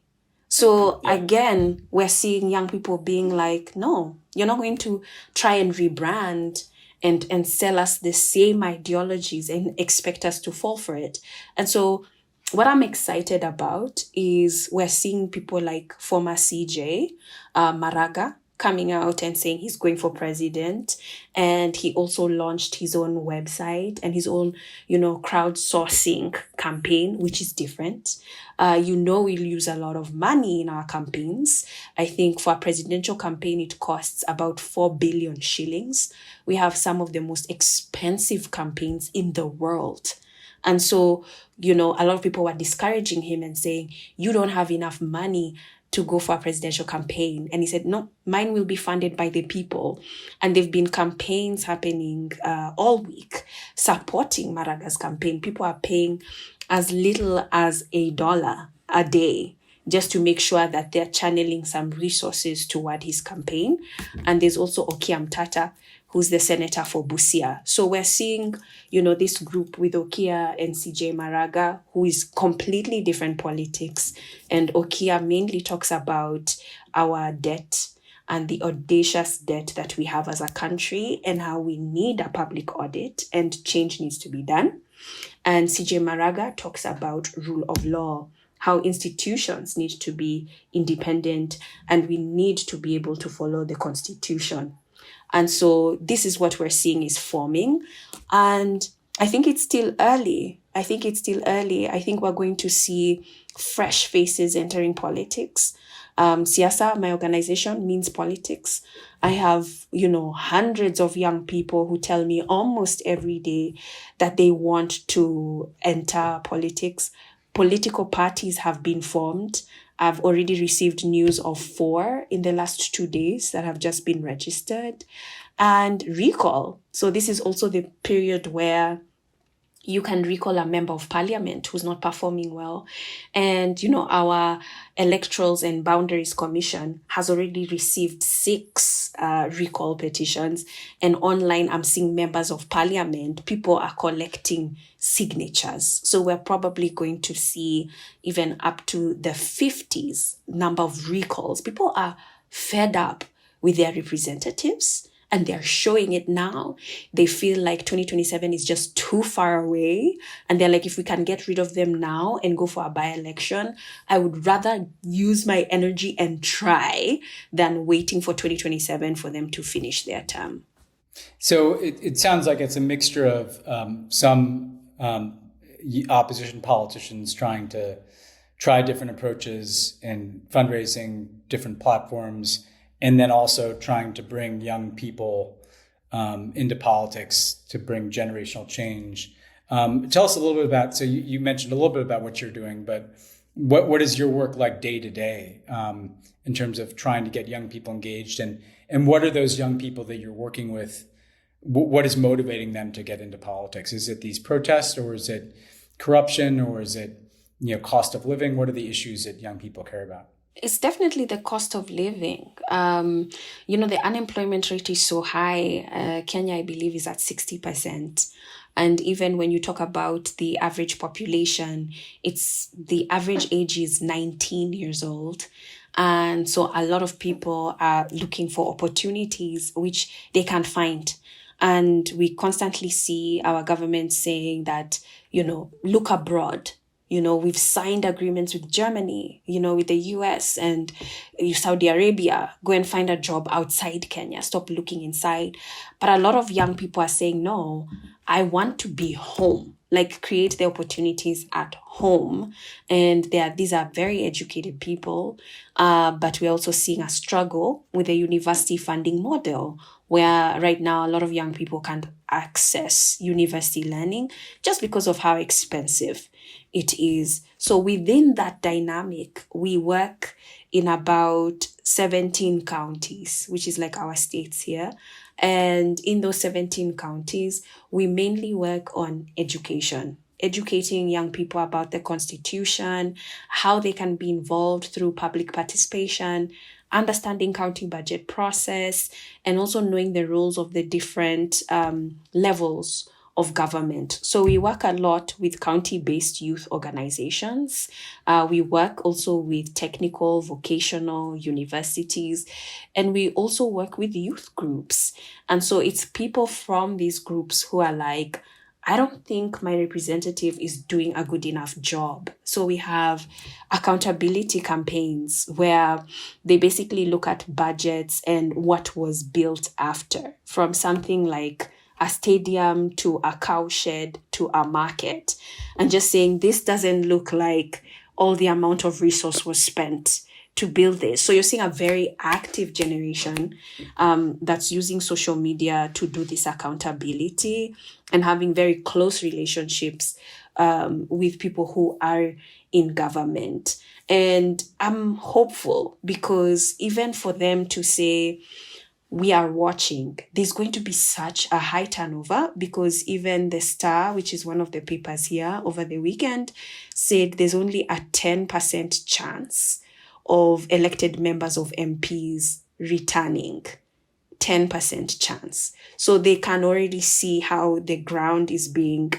So again, we're seeing young people being like, no, you're not going to try and rebrand and sell us the same ideologies and expect us to fall for it. And so what I'm excited about is we're seeing people like former CJ, Maraga, coming out and saying he's going for president. And he also launched his own website and his own, crowdsourcing campaign, which is different. We'll use a lot of money in our campaigns. I think for a presidential campaign, it costs about 4 billion shillings. We have some of the most expensive campaigns in the world. And so, a lot of people were discouraging him and saying, you don't have enough money to go for a presidential campaign. And he said, no, mine will be funded by the people. And there've been campaigns happening all week supporting Maraga's campaign. People are paying as little as $1 a day just to make sure that they're channeling some resources toward his campaign. And there's also Okia Mtata, who's the senator for Busia. So we're seeing, this group with Okia and CJ Maraga, who is completely different politics. And Okia mainly talks about our debt and the audacious debt that we have as a country and how we need a public audit and change needs to be done. And CJ Maraga talks about rule of law, how institutions need to be independent and we need to be able to follow the constitution. And so this is what we're seeing is forming. And I think it's still early. I think we're going to see fresh faces entering politics. Siasa, my organization, means politics. I have, hundreds of young people who tell me almost every day that they want to enter politics. Political parties have been formed. I've already received news of 4 in the last 2 days that have just been registered. And recall. So this is also the period where you can recall a member of parliament who's not performing well. And, our Electorals and Boundaries Commission has already received 6 recall petitions. And online, I'm seeing members of parliament, people are collecting signatures. So we're probably going to see even up to the 50s number of recalls. People are fed up with their representatives. And they're showing it now. They feel like 2027 is just too far away. And they're like, if we can get rid of them now and go for a by-election, I would rather use my energy and try than waiting for 2027 for them to finish their term. So it sounds like it's a mixture of some opposition politicians trying to try different approaches in fundraising, different platforms, and then also trying to bring young people into politics to bring generational change. Tell us a little bit about, so you mentioned a little bit about what you're doing, but what is your work like day to day in terms of trying to get young people engaged? And what are those young people that you're working with? What is motivating them to get into politics? Is it these protests, or is it corruption, or is it cost of living? What are the issues that young people care about? It's definitely the cost of living. The unemployment rate is so high. Kenya, I believe, is at 60%. And even when you talk about the average population, the average age is 19 years old. And so a lot of people are looking for opportunities which they can't find. And we constantly see our government saying that, look abroad. We've signed agreements with Germany, with the US and Saudi Arabia. Go and find a job outside Kenya. Stop looking inside. But a lot of young people are saying, no, I want to be home. Like, create the opportunities at home. And these are very educated people. But we're also seeing a struggle with the university funding model, where right now a lot of young people can't access university learning just because of how expensive it is. So within that dynamic, we work in about 17 counties, which is like our states here. And in those 17 counties, we mainly work on education, educating young people about the Constitution, how they can be involved through public participation, understanding county budget process, and also knowing the roles of the different levels of government. So we work a lot with county-based youth organizations. We work also with technical, vocational universities, and we also work with youth groups. And so it's people from these groups who are like, I don't think my representative is doing a good enough job. So we have accountability campaigns where they basically look at budgets and what was built after, from something like a stadium to a cowshed to a market, and just saying this doesn't look like all the amount of resource was spent to build this. So you're seeing a very active generation that's using social media to do this accountability and having very close relationships with people who are in government. And I'm hopeful, because even for them to say, we are watching, there's going to be such a high turnover, because even the Star, which is one of the papers here, over the weekend said there's only a 10% chance of elected members of MPs returning. 10% chance. So they can already see how the ground is being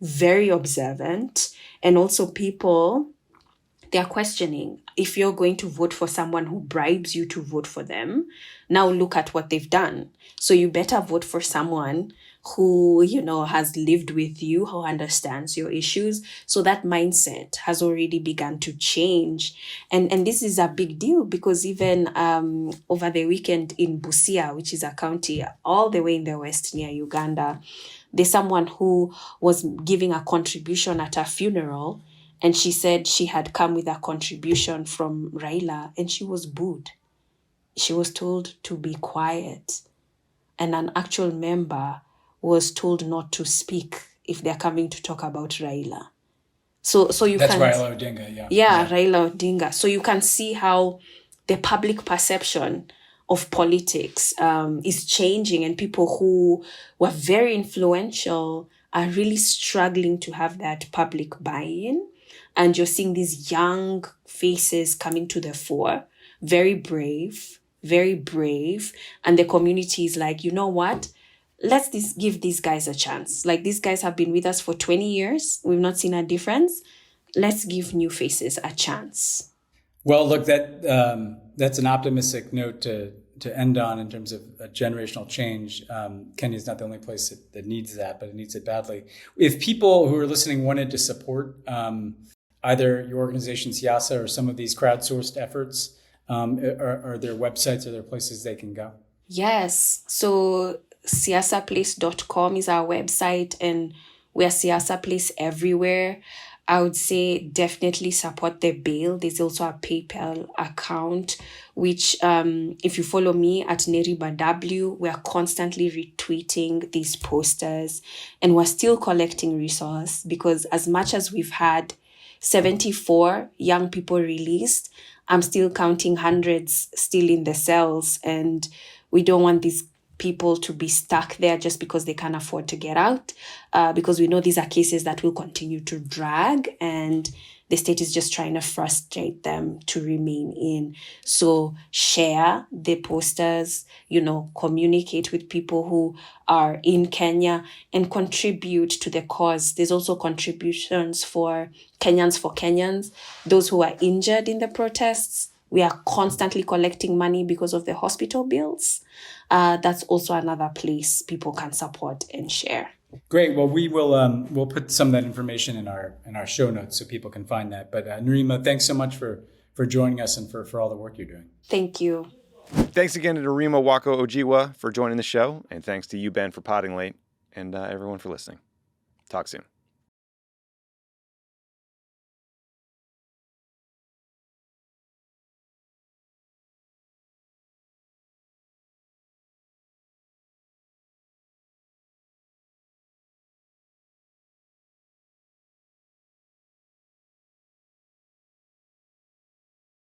very observant. And also people, they're questioning, if you're going to vote for someone who bribes you to vote for them, now look at what they've done. So you better vote for someone who, has lived with you, who understands your issues. So that mindset has already begun to change. And this is a big deal, because even over the weekend in Busia, which is a county all the way in the west near Uganda, there's someone who was giving a contribution at a funeral, and she said she had come with a contribution from Raila, and she was booed. She was told to be quiet. And an actual member was told not to speak if they're coming to talk about Raila. So you That's can... Raila Odinga, yeah. Yeah, Raila Odinga. So you can see how the public perception of politics is changing, and people who were very influential are really struggling to have that public buy-in. And you're seeing these young faces coming to the fore, very brave. And the community is like, you know what? Let's give these guys a chance. Like, these guys have been with us for 20 years. We've not seen a difference. Let's give new faces a chance. Well, look, that's an optimistic note to end on in terms of a generational change. Kenya is not the only place that needs that, but it needs it badly. If people who are listening wanted to support either your organization, Siasa, or some of these crowdsourced efforts, are there websites, are there places they can go? Yes. So siasaplace.com is our website, and we're Siasa Place everywhere. I would say definitely support the bail. There's also a PayPal account, which if you follow me at Nerima W, we are constantly retweeting these posters, and we're still collecting resources, because as much as we've had 74 young people released, I'm still counting hundreds still in the cells, and we don't want these people to be stuck there just because they can't afford to get out, because we know these are cases that will continue to drag, and the state is just trying to frustrate them to remain in. So share the posters, communicate with people who are in Kenya, and contribute to the cause. There's also contributions for Kenyans, those who are injured in the protests. We are constantly collecting money because of the hospital bills. That's also another place people can support and share. Great. Well, we'll put some of that information in our show notes so people can find that. But Nerima, thanks so much for joining us and for all the work you're doing. Thank you. Thanks again to Nerima Wako-Ojiwa for joining the show, and thanks to you, Ben, for potting late, and everyone for listening. Talk soon.